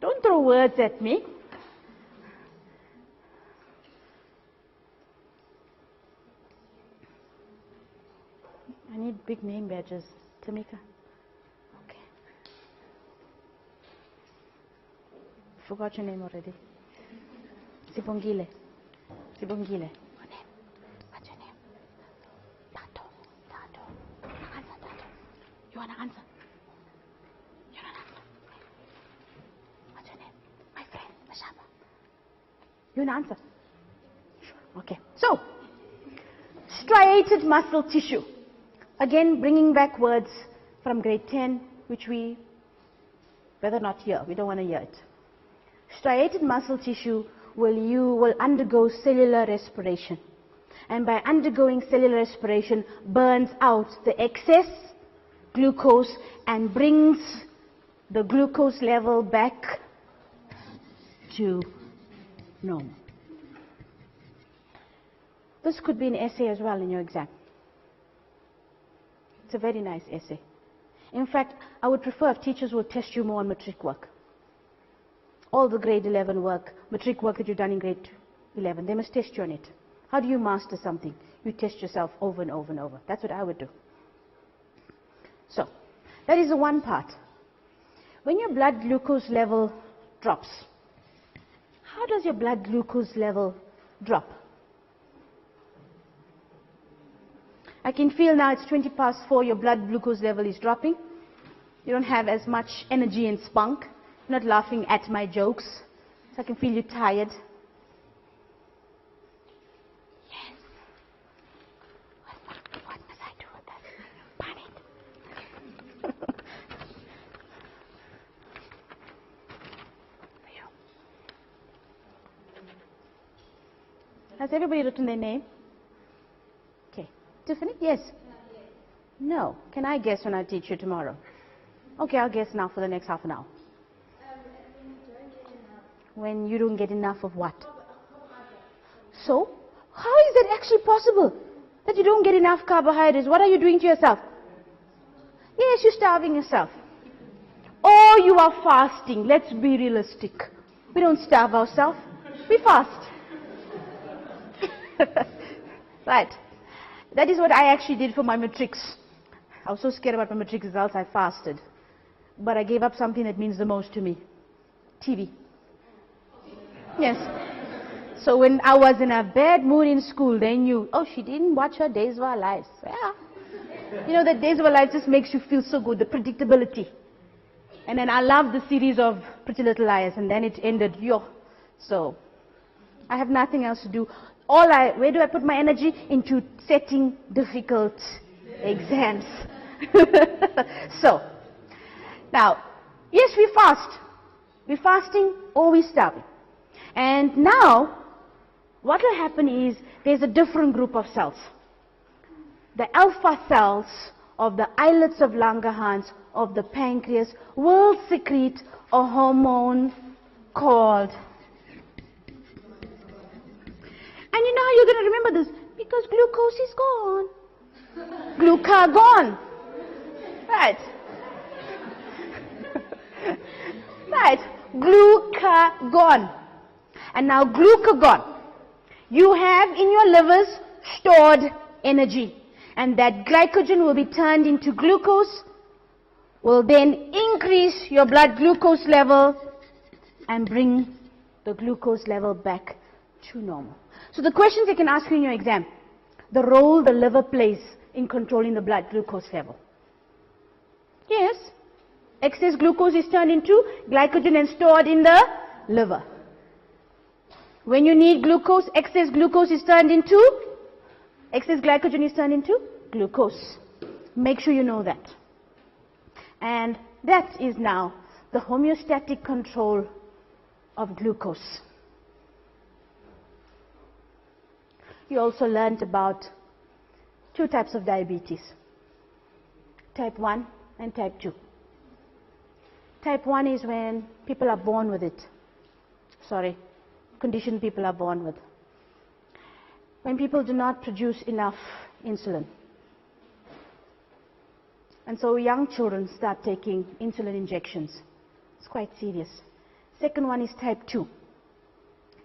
Don't throw words at me. I need big name badges. Tamika. Okay. Forgot your name already. Sibongile. Sibongile. What's your name? Tato. Answer, Tato. You want to answer? You don't answer. What's your name? My friend, Mashaba. You want to answer? Sure. Okay. So, striated muscle tissue. Again, bringing back words from grade 10, which we rather not hear. We don't want to hear it. Striated muscle tissue will undergo cellular respiration. And by undergoing cellular respiration, burns out the excess glucose and brings the glucose level back to normal. This could be an essay as well in your exam. It's a very nice essay. In fact, I would prefer if teachers would test you more on matric work. All the grade 11 work, matric work that you've done in grade 11, they must test you on it. How do you master something? You test yourself over and over and over. That's what I would do. So, that is the one part. When your blood glucose level drops, how does your blood glucose level drop? I can feel now it's 20 past 4, your blood glucose level is dropping. You don't have as much energy and spunk. You're not laughing at my jokes. So I can feel you tired. Has everybody written their name? Okay. Tiffany? Yes? No. Can I guess when I teach you tomorrow? Okay, I'll guess now for the next half an hour. When you don't get enough of what? So, how is that actually possible? That you don't get enough carbohydrates? What are you doing to yourself? Yes, you're starving yourself. Or you are fasting. Let's be realistic. We don't starve ourselves. We fast. Right. That is what I actually did for my matrics. I was so scared about my matric results, I fasted. But I gave up something that means the most to me. TV. Yes. So when I was in a bad mood in school, they knew, oh, she didn't watch her Days of Our Lives. Yeah. You know, that Days of Our Lives just makes you feel so good, the predictability. And then I loved the series of Pretty Little Liars, and then it ended, yo. So I have nothing else to do. Where do I put my energy? Into setting difficult exams. So, now, yes, we fast. We're fasting or we're starving. And now, what will happen is there's a different group of cells. The alpha cells of the islets of Langerhans of the pancreas will secrete a hormone called, and you know how you're going to remember this? Because glucose is gone. Glucagon. Right. Right. Glucagon. And now glucagon. You have in your livers stored energy. And that glycogen will be turned into glucose, will then increase your blood glucose level and bring the glucose level back to normal. So the questions you can ask you in your exam, the role the liver plays in controlling the blood glucose level. Yes, excess glucose is turned into glycogen and stored in the liver. When you need glucose, excess glycogen is turned into glucose. Make sure you know that. And that is now the homeostatic control of glucose. You also learned about two types of diabetes, type 1 and type 2. Type 1 is when people are born with it. Condition people are born with. When people do not produce enough insulin. And so young children start taking insulin injections. It's quite serious. Second one is type 2.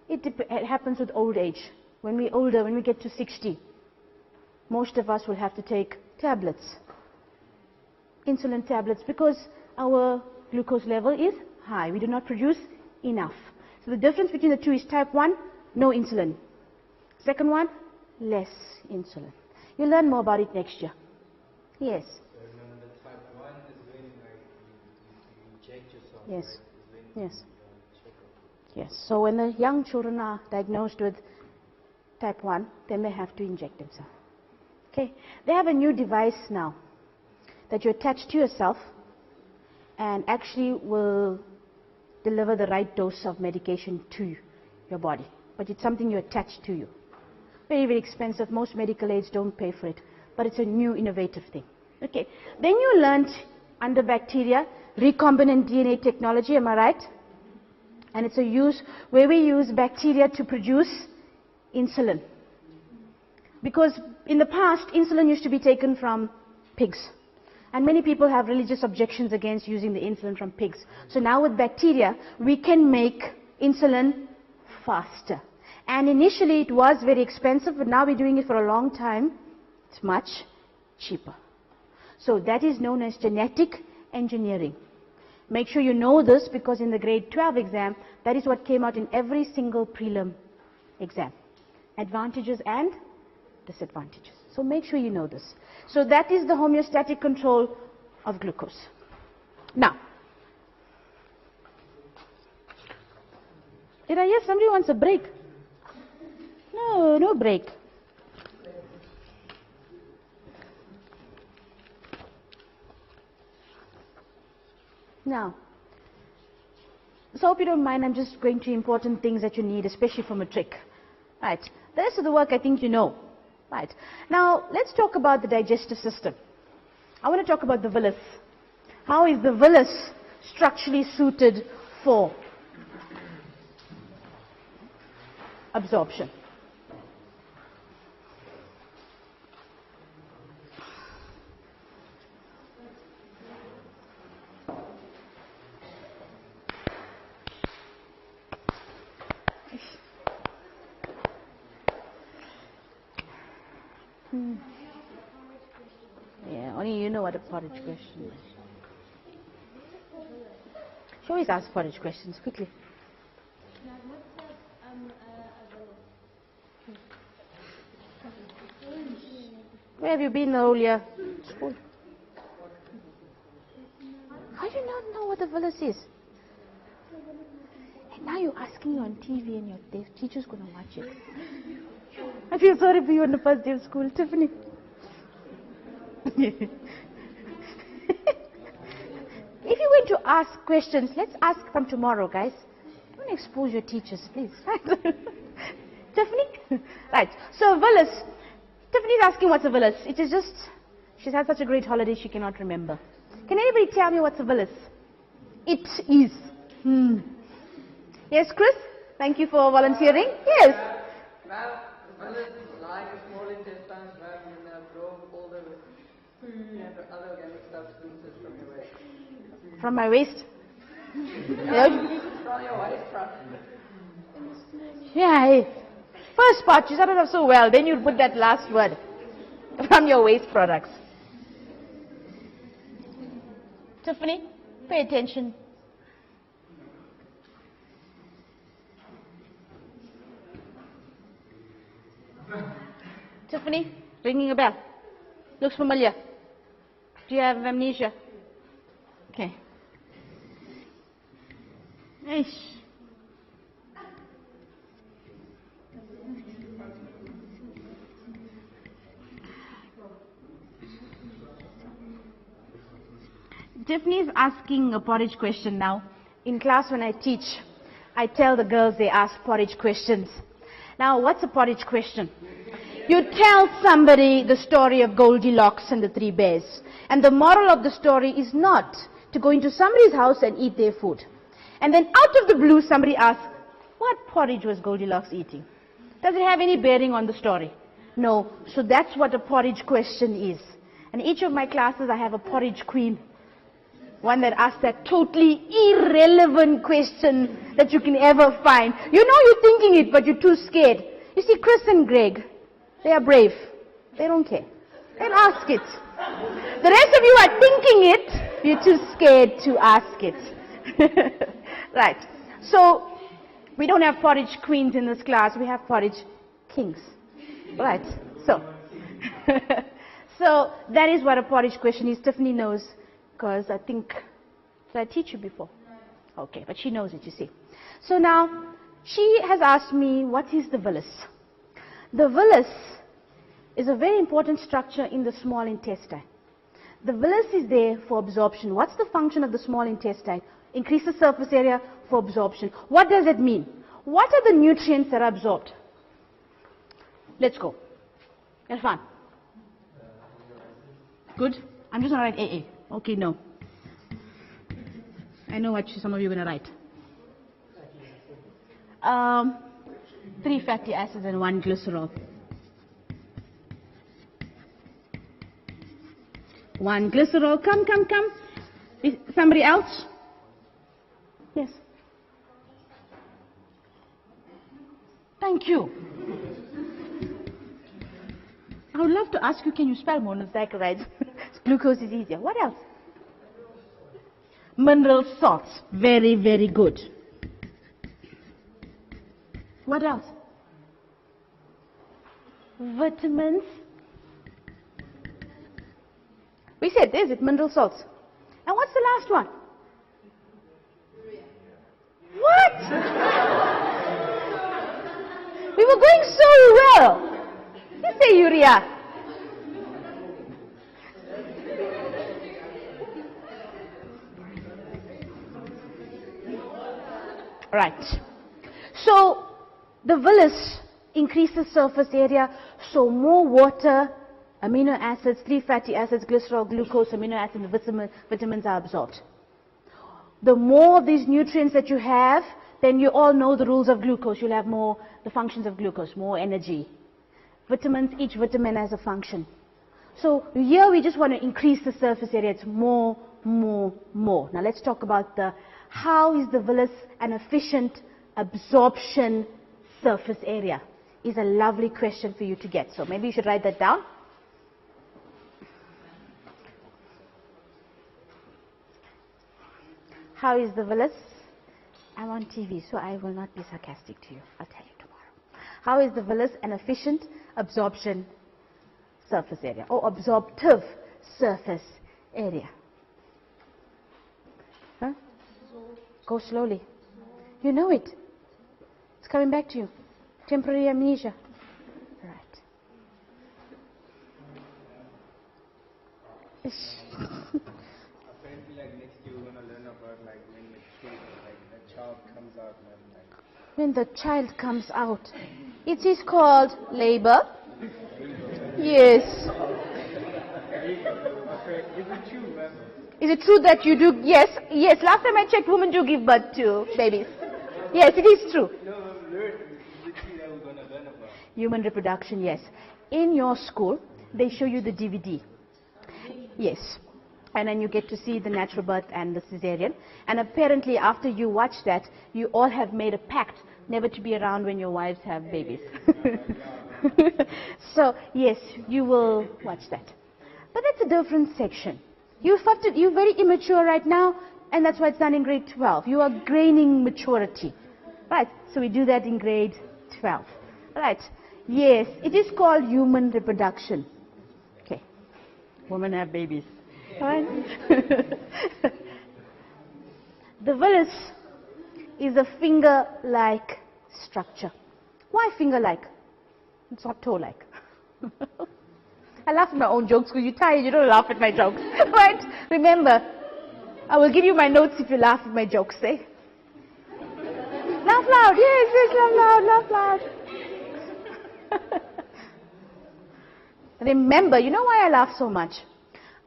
It happens with old age. When we're older, when we get to 60, most of us will have to take tablets, insulin tablets, because our glucose level is high. We do not produce enough. So the difference between the two is type 1, no insulin. Second one, less insulin. You'll learn more about it next year. Yes. So remember, type 1 is when you inject yourself. Yes. Right? Yes. Yes. So when the young children are diagnosed with type 1, then they have to inject themselves. Okay. They have a new device now that you attach to yourself and actually will deliver the right dose of medication to your body. But it's something you attach to you. Very, very expensive. Most medical aids don't pay for it. But it's a new innovative thing. Okay. Then you learned under bacteria, recombinant DNA technology, am I right? And it's a use where we use bacteria to produce insulin. Because in the past, insulin used to be taken from pigs. And many people have religious objections against using the insulin from pigs. So now with bacteria, we can make insulin faster. And initially it was very expensive, but now we're doing it for a long time. It's much cheaper. So that is known as genetic engineering. Make sure you know this, because in the grade 12 exam, that is what came out in every single prelim exam. Advantages and disadvantages. So make sure you know this. So that is the homeostatic control of glucose. Now, did I hear somebody wants a break? No, no break. Now, so I hope you don't mind, I'm just going to important things that you need, especially for matric. Right. The rest of the work I think you know. Right. Now, let's talk about the digestive system. I want to talk about the villus. How is the villus structurally suited for absorption? Yeah, only you know what a porridge question is. She always asks porridge questions, quickly. Now, what's a Where have you been the whole year? School. How do you not know what a villus is? And now you're asking me on TV and your teacher's going to watch it. I feel sorry for you on the first day of school, Tiffany. If you're going to ask questions, let's ask from tomorrow, guys. Don't expose your teachers, please. Tiffany? Right. So, villus. Tiffany's asking what's a villus. It is just, she's had such a great holiday she cannot remember. Can anybody tell me what's a villus? It is. Yes, Chris? Thank you for volunteering. Yes. Well, the villus is like a small intestine where you absorb all the food and other organic substances from your waste. From my waist? From your waste, Yeah. Hey. First part, you started off so well. Then you put that last word. From your waste products. Tiffany, pay attention. Tiffany, ringing a bell. Looks familiar. Do you have amnesia? Okay. Ish. Tiffany is asking a porridge question now. In class when I teach, I tell the girls they ask porridge questions. Now, what's a porridge question? You tell somebody the story of Goldilocks and the Three Bears. And the moral of the story is not to go into somebody's house and eat their food. And then out of the blue, somebody asks, what porridge was Goldilocks eating? Does it have any bearing on the story? No. So that's what a porridge question is. And each of my classes, I have a porridge queen. One that asks that totally irrelevant question that you can ever find. You know you're thinking it, but you're too scared. You see, Chris and Greg, they are brave. They don't care. They'll ask it. The rest of you are thinking it, you're too scared to ask it. Right. So, we don't have porridge queens in this class, we have porridge kings. Right. So, so that is what a porridge question is. Tiffany knows. Because I think, did I teach you before? Okay, but she knows it, you see. So now, she has asked me, what is the villus? The villus is a very important structure in the small intestine. The villus is there for absorption. What's the function of the small intestine? Increase the surface area for absorption. What does it mean? What are the nutrients that are absorbed? Let's go. Irfan. Good. I'm just going to write AA. Okay, no. I know what some of you are going to write. 3 fatty acids and 1 glycerol. 1 glycerol. Come. Somebody else? Yes. Thank you. I would love to ask you, can you spell monosaccharides? Glucose is easier. What else? Mineral salts. Very, very good. What else? Vitamins. We said, there's it, mineral salts. And what's the last one? What? We were going so well. You say urea. Right. So, the villus increases surface area, so more water, amino acids, 3 fatty acids, glycerol, glucose, amino acids, and vitamins are absorbed. The more of these nutrients that you have, then you all know the rules of glucose. You'll have more, the functions of glucose, more energy. Vitamins, each vitamin has a function. So here we just want to increase the surface area. It's more, more, more. Now let's talk about how is the villus an efficient absorption surface area? Is a lovely question for you to get. So maybe you should write that down. How is the villus? I'm on TV, so I will not be sarcastic to you. I'll tell you tomorrow. How is the villus an efficient absorption surface area, or absorptive surface area? Huh? Go slowly. You know it. It's coming back to you. Temporary amnesia. Right. Apparently, like next year, we're gonna learn about like when the kid, like the child comes out, and like When the child comes out, it is called labor. Yes. Is it true, ma'am? Is it true that you do? Yes, yes. Last time I checked, women do give birth to babies. Yes, it is true. No, learn. Is it true that we're gonna learn about? Human reproduction, yes. In your school, they show you the DVD. Yes. And then you get to see the natural birth and the cesarean. And apparently, after you watch that, you all have made a pact never to be around when your wives have babies. So, yes, you will watch that. But that's a different section. You're very immature right now, and that's why it's done in grade 12. You are gaining maturity. Right, so we do that in grade 12. Right, yes, it is called human reproduction. Okay, women have babies. Right? The villus is a finger-like structure. Why finger-like? It's not toe-like. I laugh at my own jokes because you're tired, you don't laugh at my jokes. Right? Remember, I will give you my notes if you laugh at my jokes, eh? Laugh loud, yes, yes, laugh loud, laugh loud. Remember, you know why I laugh so much?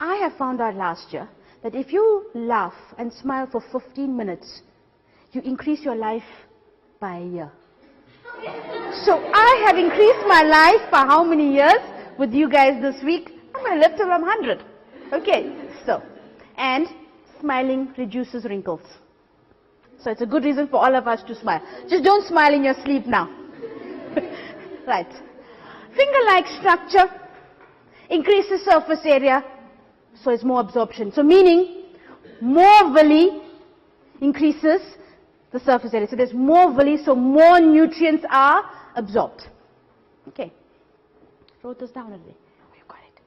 I have found out last year that if you laugh and smile for 15 minutes, you increase your life by a year. So I have increased my life by how many years with you guys this week? I'm going to live till I'm 100. Okay, so, and smiling reduces wrinkles. So it's a good reason for all of us to smile. Just don't smile in your sleep now. Right. Finger-like structure increases surface area, so it's more absorption. So meaning, more villi increases the surface area. So there's more villi, so more nutrients are absorbed. Okay. Wrote this down already. Oh, you got it.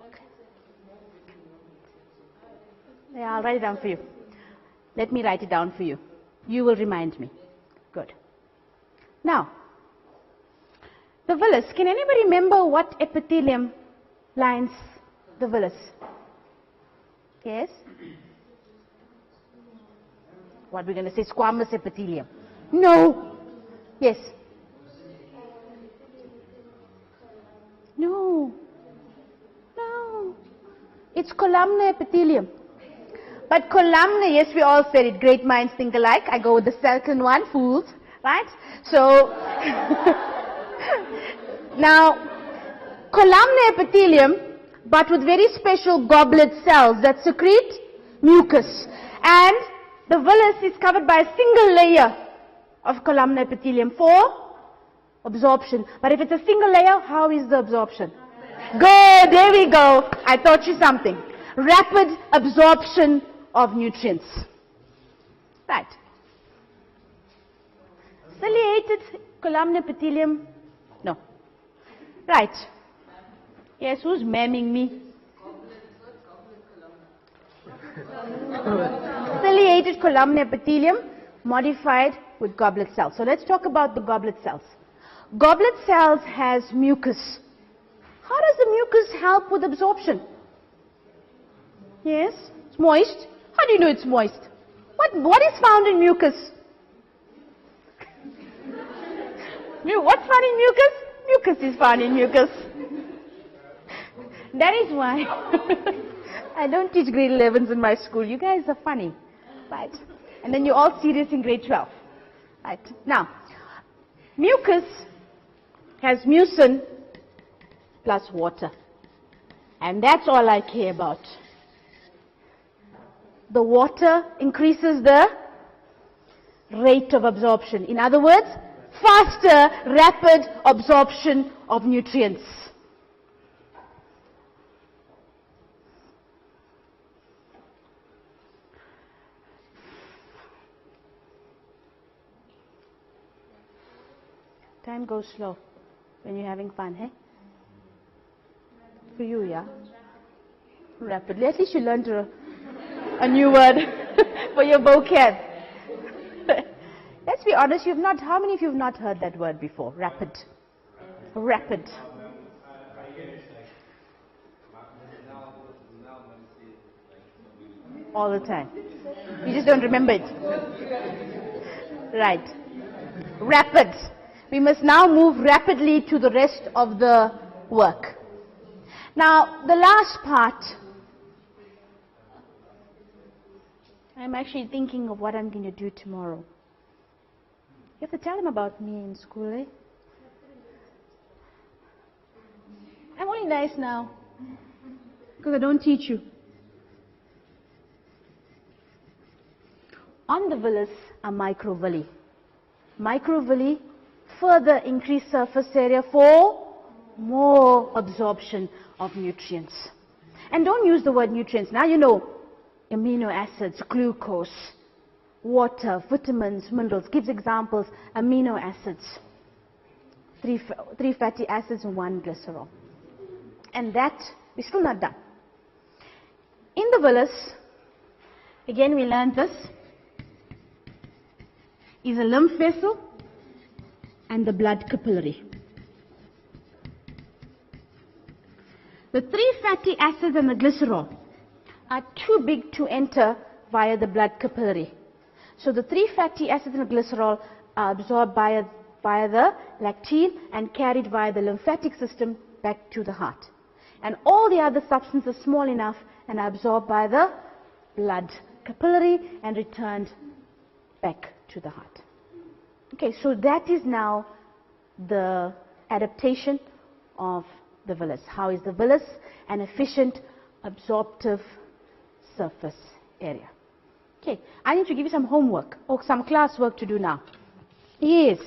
Okay. Yeah, I'll write it down for you. Let me write it down for you. You will remind me. Good. Now, the villus. Can anybody remember what epithelium lines the villus? Yes? What we're going to say, squamous epithelium. No. Yes. No. No. It's columnar epithelium. But columnar, yes, we all said it. Great minds think alike. I go with the second one, fools. Right? So, now, columnar epithelium, but with very special goblet cells that secrete mucus. And the villus is covered by a single layer of columnar epithelium for absorption. But if it's a single layer, how is the absorption? Good, there we go. I taught you something. Rapid absorption of nutrients. Right. Ciliated columnar epithelium. No. Right. Yes, who's mamming me? Ciliated columnar epithelium modified with goblet cells. So let's talk about the goblet cells. Goblet cells has mucus. How does the mucus help with absorption? Yes, it's moist. How do you know it's moist? What is found in mucus? What's fun in mucus? Mucus is fun in mucus. That is why I don't teach grade 11s in my school. You guys are funny, right? And then you're all serious in grade 12, right? Now, mucus has mucin plus water, and that's all I care about. The water increases the rate of absorption. In other words, faster, rapid absorption of nutrients. Time goes slow when you're having fun, hey? For you, yeah? Rapidly. At least you learned a new word for your vocab. Let's be honest, how many of you have not heard that word before? Rapid. Rapid. All the time. You just don't remember it. Right. Rapid. We must now move rapidly to the rest of the work. Now, the last part, I'm actually thinking of what I'm going to do tomorrow. You have to tell them about me in school, eh? I'm only nice now, because I don't teach you. On the villus are microvilli. Microvilli further increase surface area for more absorption of nutrients. And don't use the word nutrients. Now you know amino acids, glucose, water, vitamins, minerals. Gives examples, amino acids, three fatty acids and 1 glycerol. And that, we're still not done. In the villus, again we learned this, is a lymph vessel and the blood capillary. The 3 fatty acids and the glycerol are too big to enter via the blood capillary. So the 3 fatty acids and the glycerol are absorbed via the lacteal and carried via the lymphatic system back to the heart. And all the other substances are small enough and are absorbed by the blood capillary and returned back to the heart. Okay, so that is now the adaptation of the villus. How is the villus an efficient absorptive surface area? Okay, I need to give you some homework or some class work to do now. Yes.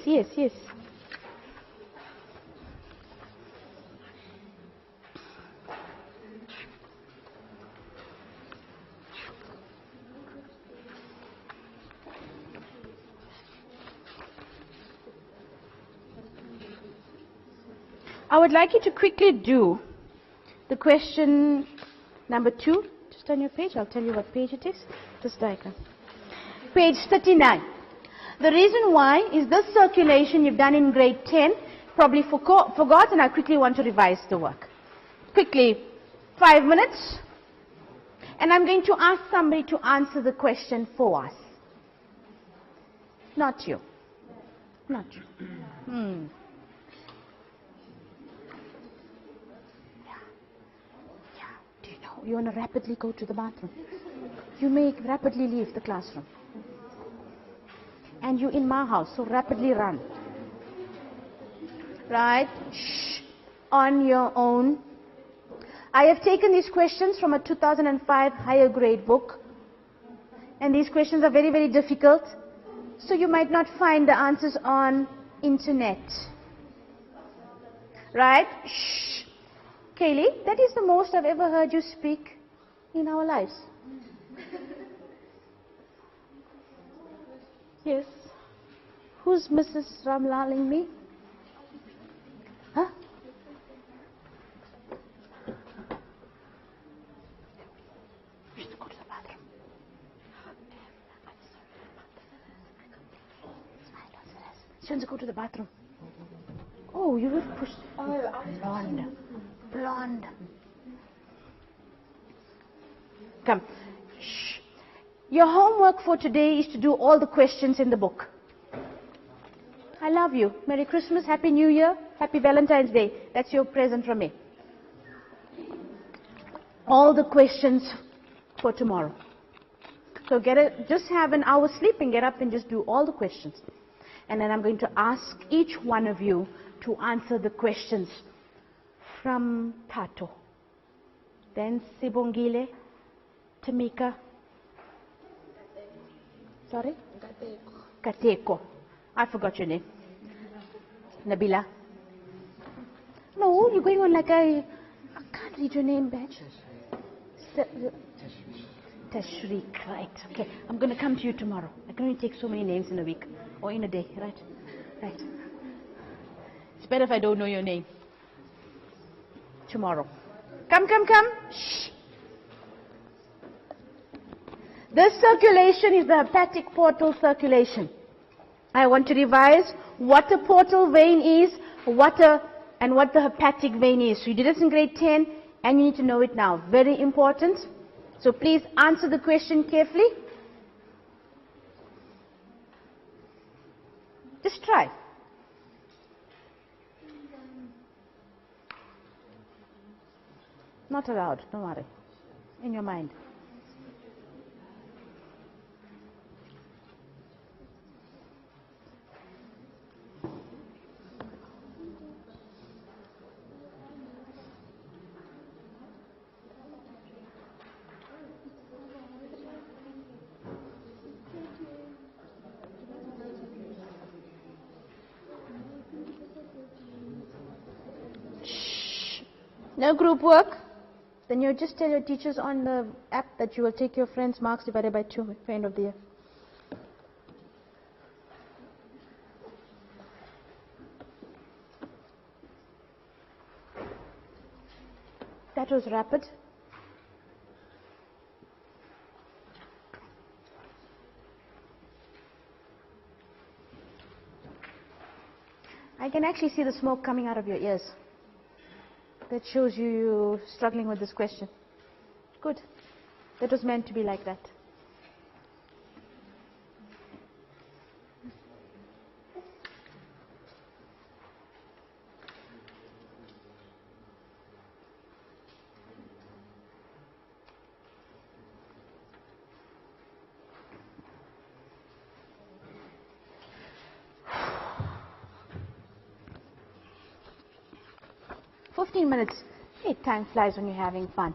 I would like you to quickly do the question number 2. Just on your page, I'll tell you what page it is. This diagram. Page 39. The reason why is this circulation you've done in grade 10, probably forgot, and I quickly want to revise the work. Quickly, 5 minutes. And I'm going to ask somebody to answer the question for us. Not you. Not you. You want to rapidly go to the bathroom. You may rapidly leave the classroom. And you're in my house, so rapidly run. Right? Shh. On your own. I have taken these questions from a 2005 higher grade book. And these questions are very, very difficult. So you might not find the answers on internet. Right? Shh. Kaylee, that is the most I've ever heard you speak in our lives. Yes. Who's Mrs. Ramlaling me? Huh? She wants to go to the bathroom. She wants to go to the bathroom. Oh, you would push. Oh, blonde. Come. Shh. Your homework for today is to do all the questions in the book. I love you. Merry Christmas, Happy New Year, Happy Valentine's Day. That's your present from me. All the questions for tomorrow. So just have an hour sleep and get up and just do all the questions. And then I'm going to ask each one of you to answer the questions from Tato. Then Sibongile, Tamika. Sorry? Kateko. I forgot your name. Nabila. No, you're going on like I can't read your name, badge. Tashriq, right. Okay, I'm going to come to you tomorrow. I can only take so many names in a week or in a day, right? Right. It's better if I don't know your name. Tomorrow. Come. Shh. This circulation is the hepatic portal circulation. I want to revise what a portal vein is, and what the hepatic vein is. So you did this in grade 10 and you need to know it now. Very important. So please answer the question carefully. Just try. Not allowed, don't worry. In your mind. No group work? Then you just tell your teachers on the app that you will take your friend's marks divided by 2 at the end of the year. That was rapid. I can actually see the smoke coming out of your ears. That shows you're struggling with this question. Good. That was meant to be like that. Minutes. Hey, time flies when you're having fun.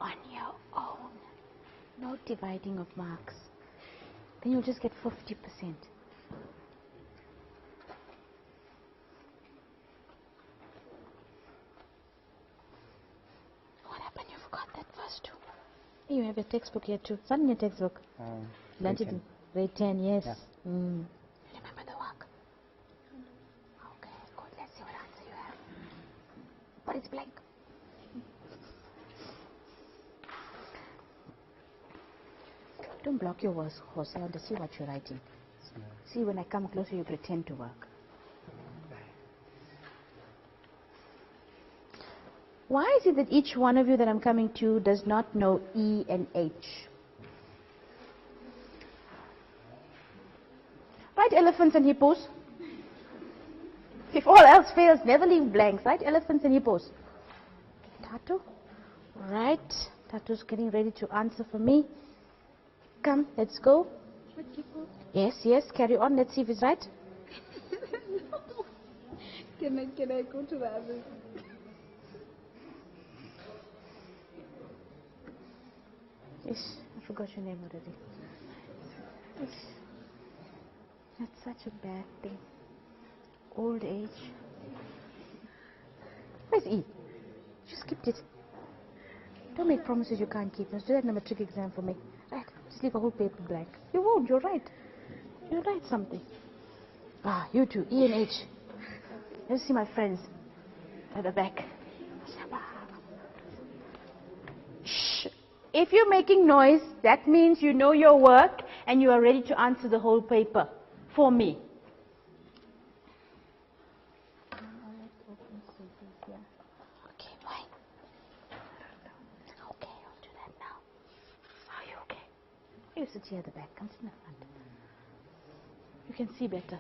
On your own. No dividing of marks. Then you'll just get 50%. What happened? You forgot that first two. You have your textbook here too. It's not in your textbook. Learned it in grade 10, yes. Yeah. Remember the work? Okay, good. Let's see what answer you have. But it's blank. Don't block your horse. I want to see what you're writing. See, when I come closer, you pretend to work. Why is it that each one of you that I'm coming to does not know E and H? Write elephants and hippos. If all else fails, never leave blanks. Write elephants and hippos. Tato? Right. Tato's getting ready to answer for me. Come, let's go. Yes, carry on. Let's see if it's right. No. Can I go to the other? Yes, I forgot your name already. Yes. That's such a bad thing. Old age. Where's E? You skipped it. Don't make promises you can't keep. Let's do that in a matric exam for me. Right. Just leave a whole paper blank. You won't. You'll write. You'll write something. Ah, you two. E and H. Let's see my friends at the back. Shh. If you're making noise, that means you know your work and you are ready to answer the whole paper for me. Okay, fine. Okay, I'll do that now. Are you okay? You sit here at the back. Come sit in the front. You can see better.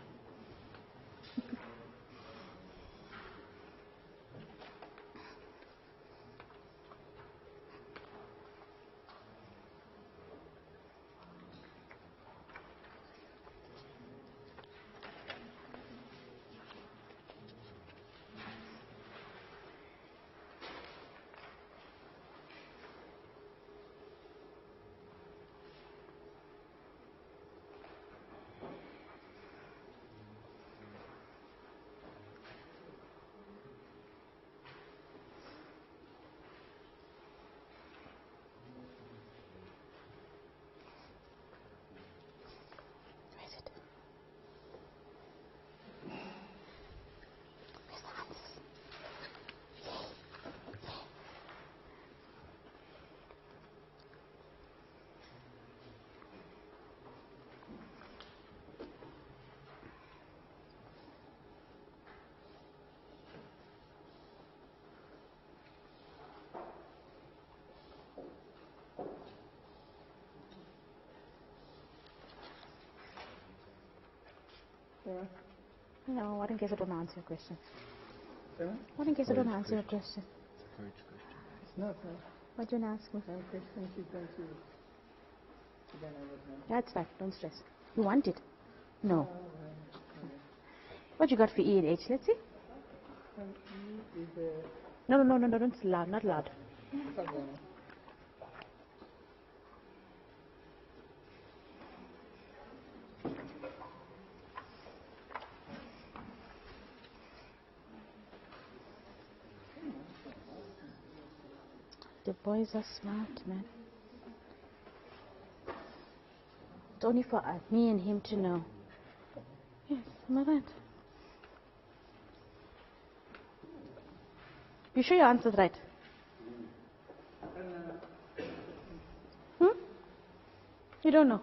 No, what in case I don't answer your question? What in case I don't answer your question? It's not, no. What do you want to ask me? Some questions you can see. Then I would know. That's right, don't stress. You want it? No. What you got for E and H? Let's see. E is a... No, don't loud, not loud. The boys are smart, man. It's only for me and him to know. Yes, am I right? You sure you answered right? You don't know?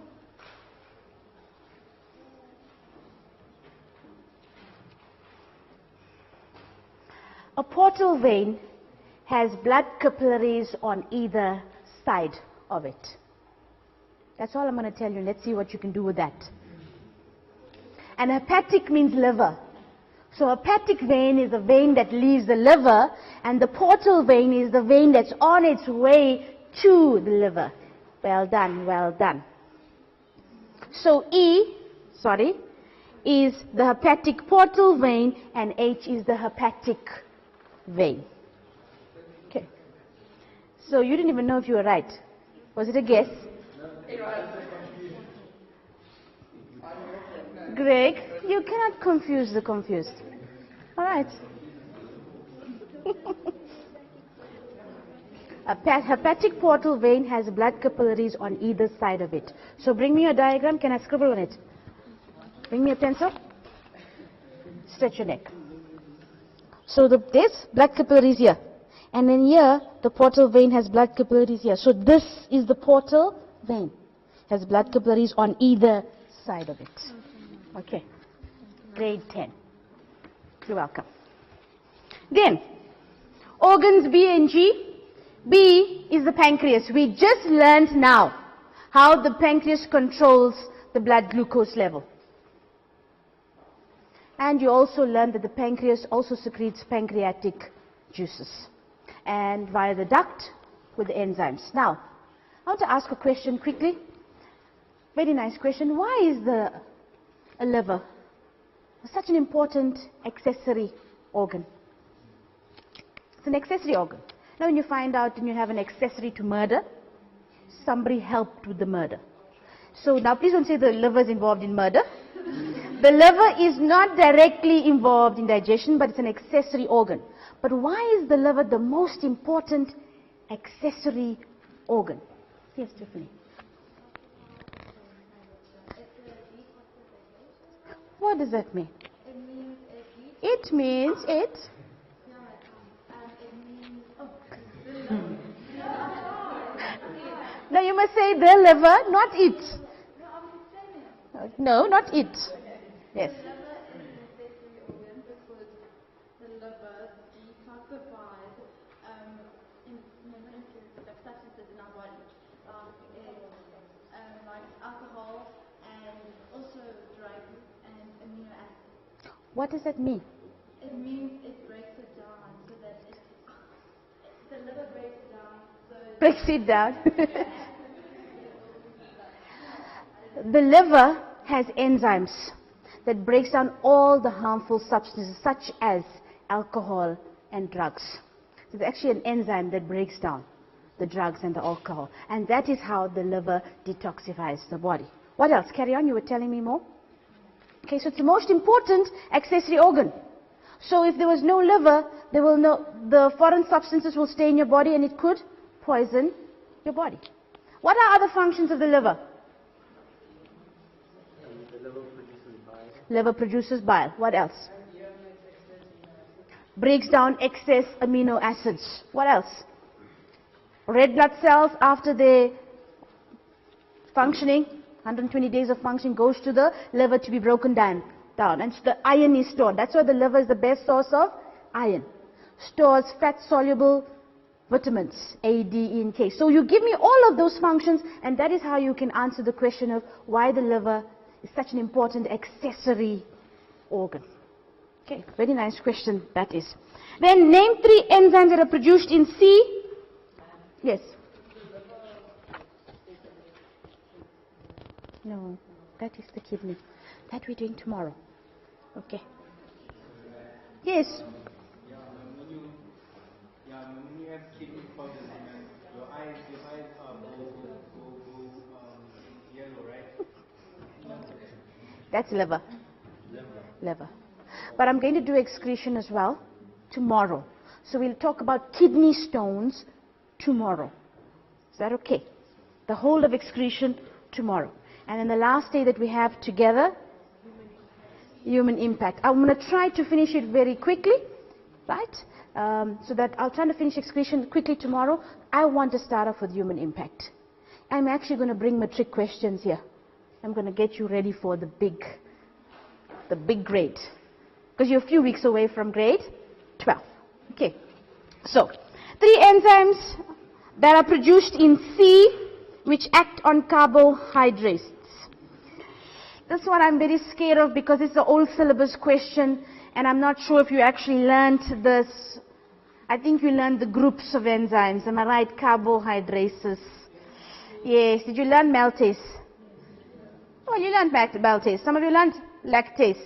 A portal vein has blood capillaries on either side of it. That's all I'm going to tell you. Let's see what you can do with that. And hepatic means liver. So a hepatic vein is a vein that leaves the liver, and the portal vein is the vein that's on its way to the liver. Well done, well done. So E, is the hepatic portal vein, and H is the hepatic vein. Okay. So you didn't even know if you were right. Was it a guess? Greg, you cannot confuse the confused. All right. A hepatic portal vein has blood capillaries on either side of it. So bring me a diagram. Can I scribble on it? Bring me a pencil. Stretch your neck. So there's blood capillaries here. And then here, the portal vein has blood capillaries here. So this is the portal vein. Has blood capillaries on either side of it. Okay. Grade 10. You're welcome. Then, organs B and G. B is the pancreas. We just learned now how the pancreas controls the blood glucose level. And you also learned that the pancreas also secretes pancreatic juices. And via the duct with the enzymes. Now, I want to ask a question quickly. Very nice question. Why is a liver such an important accessory organ? It's an accessory organ. Now when you find out and you have an accessory to murder, somebody helped with the murder. So now please don't say the liver is involved in murder. The liver is not directly involved in digestion, but it's an accessory organ. But why is the liver the most important accessory organ? Yes, Tiffany. What does that mean? It means it. No, you must say the liver, not it. No, not it. Yes. The liver is an accessory organ because the liver detoxifies substances in our body, like alcohol and also drugs and amino acids. What does that mean? It means it breaks it down so that the liver breaks it down. So Breaks it down. The liver has enzymes that breaks down all the harmful substances such as alcohol and drugs. So there's actually an enzyme that breaks down the drugs and the alcohol. And that is how the liver detoxifies the body. What else? Carry on, you were telling me more. Okay, so it's the most important accessory organ. So if there was no liver, the foreign substances will stay in your body and it could poison your body. What are other functions of the liver? Liver produces bile. What else? Breaks down excess amino acids. What else? Red blood cells, after their functioning, 120 days of function, goes to the liver to be broken down. And so the iron is stored. That's why the liver is the best source of iron. Stores fat-soluble vitamins, A, D, E, and K. So you give me all of those functions, and that is how you can answer the question of why the liver is such an important accessory organ. Okay, very nice question that is. Then name 3 enzymes that are produced in C. Yes. No, that is the kidney. That we're doing tomorrow. Okay. Yes. When you have kidney problems, your eyes go yellow, right? That's liver. Liver. But I'm going to do excretion as well tomorrow. So we'll talk about kidney stones tomorrow. Is that okay? The whole of excretion tomorrow. And then the last day that we have together, human impact. I'm going to try to finish it very quickly, right? So that I'll try to finish excretion quickly tomorrow. I want to start off with human impact. I'm actually going to bring matric questions here. I'm going to get you ready for the big grade. Because you're a few weeks away from grade 12. Okay. So, 3 enzymes that are produced in C which act on carbohydrates. This one I'm very scared of because it's an old syllabus question and I'm not sure if you actually learned this. I think you learned the groups of enzymes. Am I right? Carbohydrates. Yes. Did you learn maltase? Well, you learned maltase. Some of you learned lactase.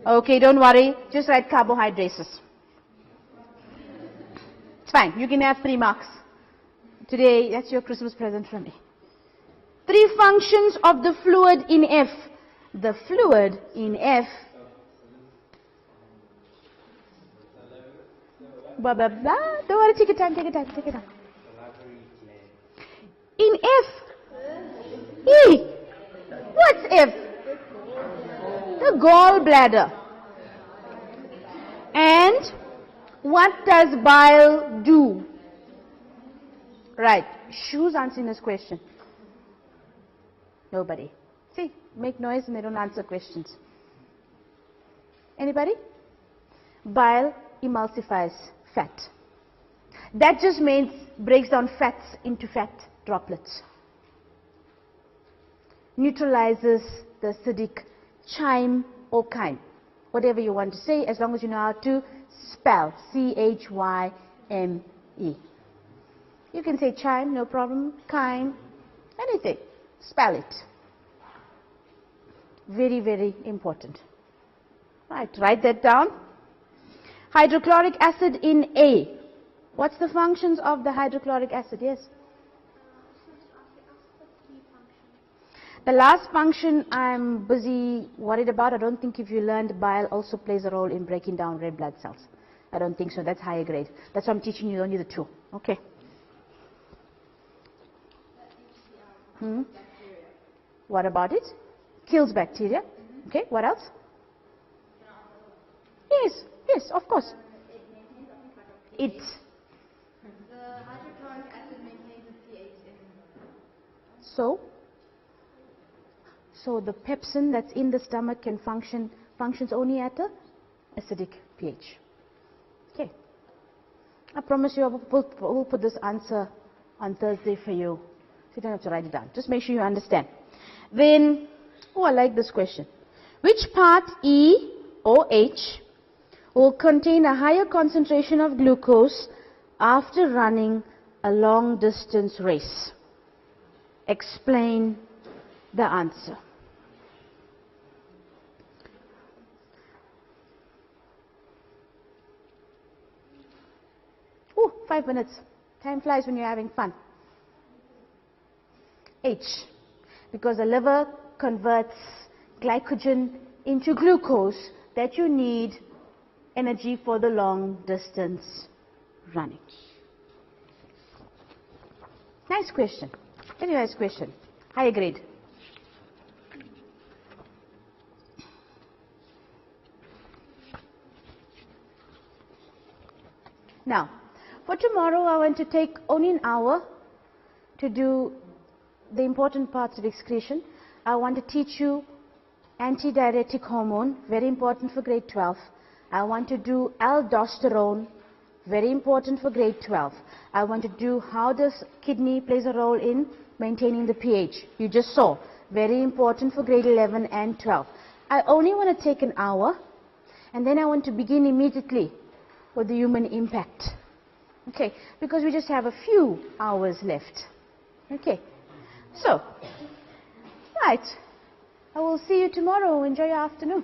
Okay, don't worry. Just write carbohydrates. It's fine. You can have 3 marks. Today, that's your Christmas present from me. 3 functions of the fluid in F. The fluid in F. Blah, blah, blah. Don't worry, take your time, take your time, take your time. In F. E. What's F? The gallbladder. And what does bile do? Right. Who's answering this question? Nobody. See, make noise and they don't answer questions. Anybody? Bile emulsifies fat. That just means breaks down fats into fat droplets. Neutralizes the acidic chyme or chyme. Whatever you want to say, as long as you know how to spell. C-H-Y-M-E. You can say chyme, no problem. Chyme, anything. Spell it. Very, very important. Right, write that down. Hydrochloric acid in A. What's the functions of the hydrochloric acid? Yes? The last function I'm busy worried about, I don't think if you learned bile also plays a role in breaking down red blood cells. I don't think so. That's higher grade. That's why I'm teaching you only the two. Okay. What about it? Kills bacteria. Okay, what else? Yes, yes, of course. It. The hydrochloric acid maintains the pH in. So the pepsin that's in the stomach can functions only at a acidic pH. Okay. I promise you we'll put this answer on Thursday for you. So you don't have to write it down. Just make sure you understand. Then, I like this question. Which part E or H will contain a higher concentration of glucose after running a long distance race? Explain the answer. Ooh, 5 minutes. Time flies when you're having fun. H, because the liver converts glycogen into glucose that you need energy for the long distance running. Nice question. Very nice question. Higher grade. Now, for tomorrow I want to take only an hour to do the important parts of excretion. I want to teach you antidiuretic hormone, very important for grade 12. I want to do aldosterone, very important for grade 12. I want to do how this kidney plays a role in maintaining the pH. You just saw, very important for grade 11 and 12. I only want to take an hour, and then I want to begin immediately with the human impact. Okay, because we just have a few hours left. Okay, so, right, I will see you tomorrow. Enjoy your afternoon.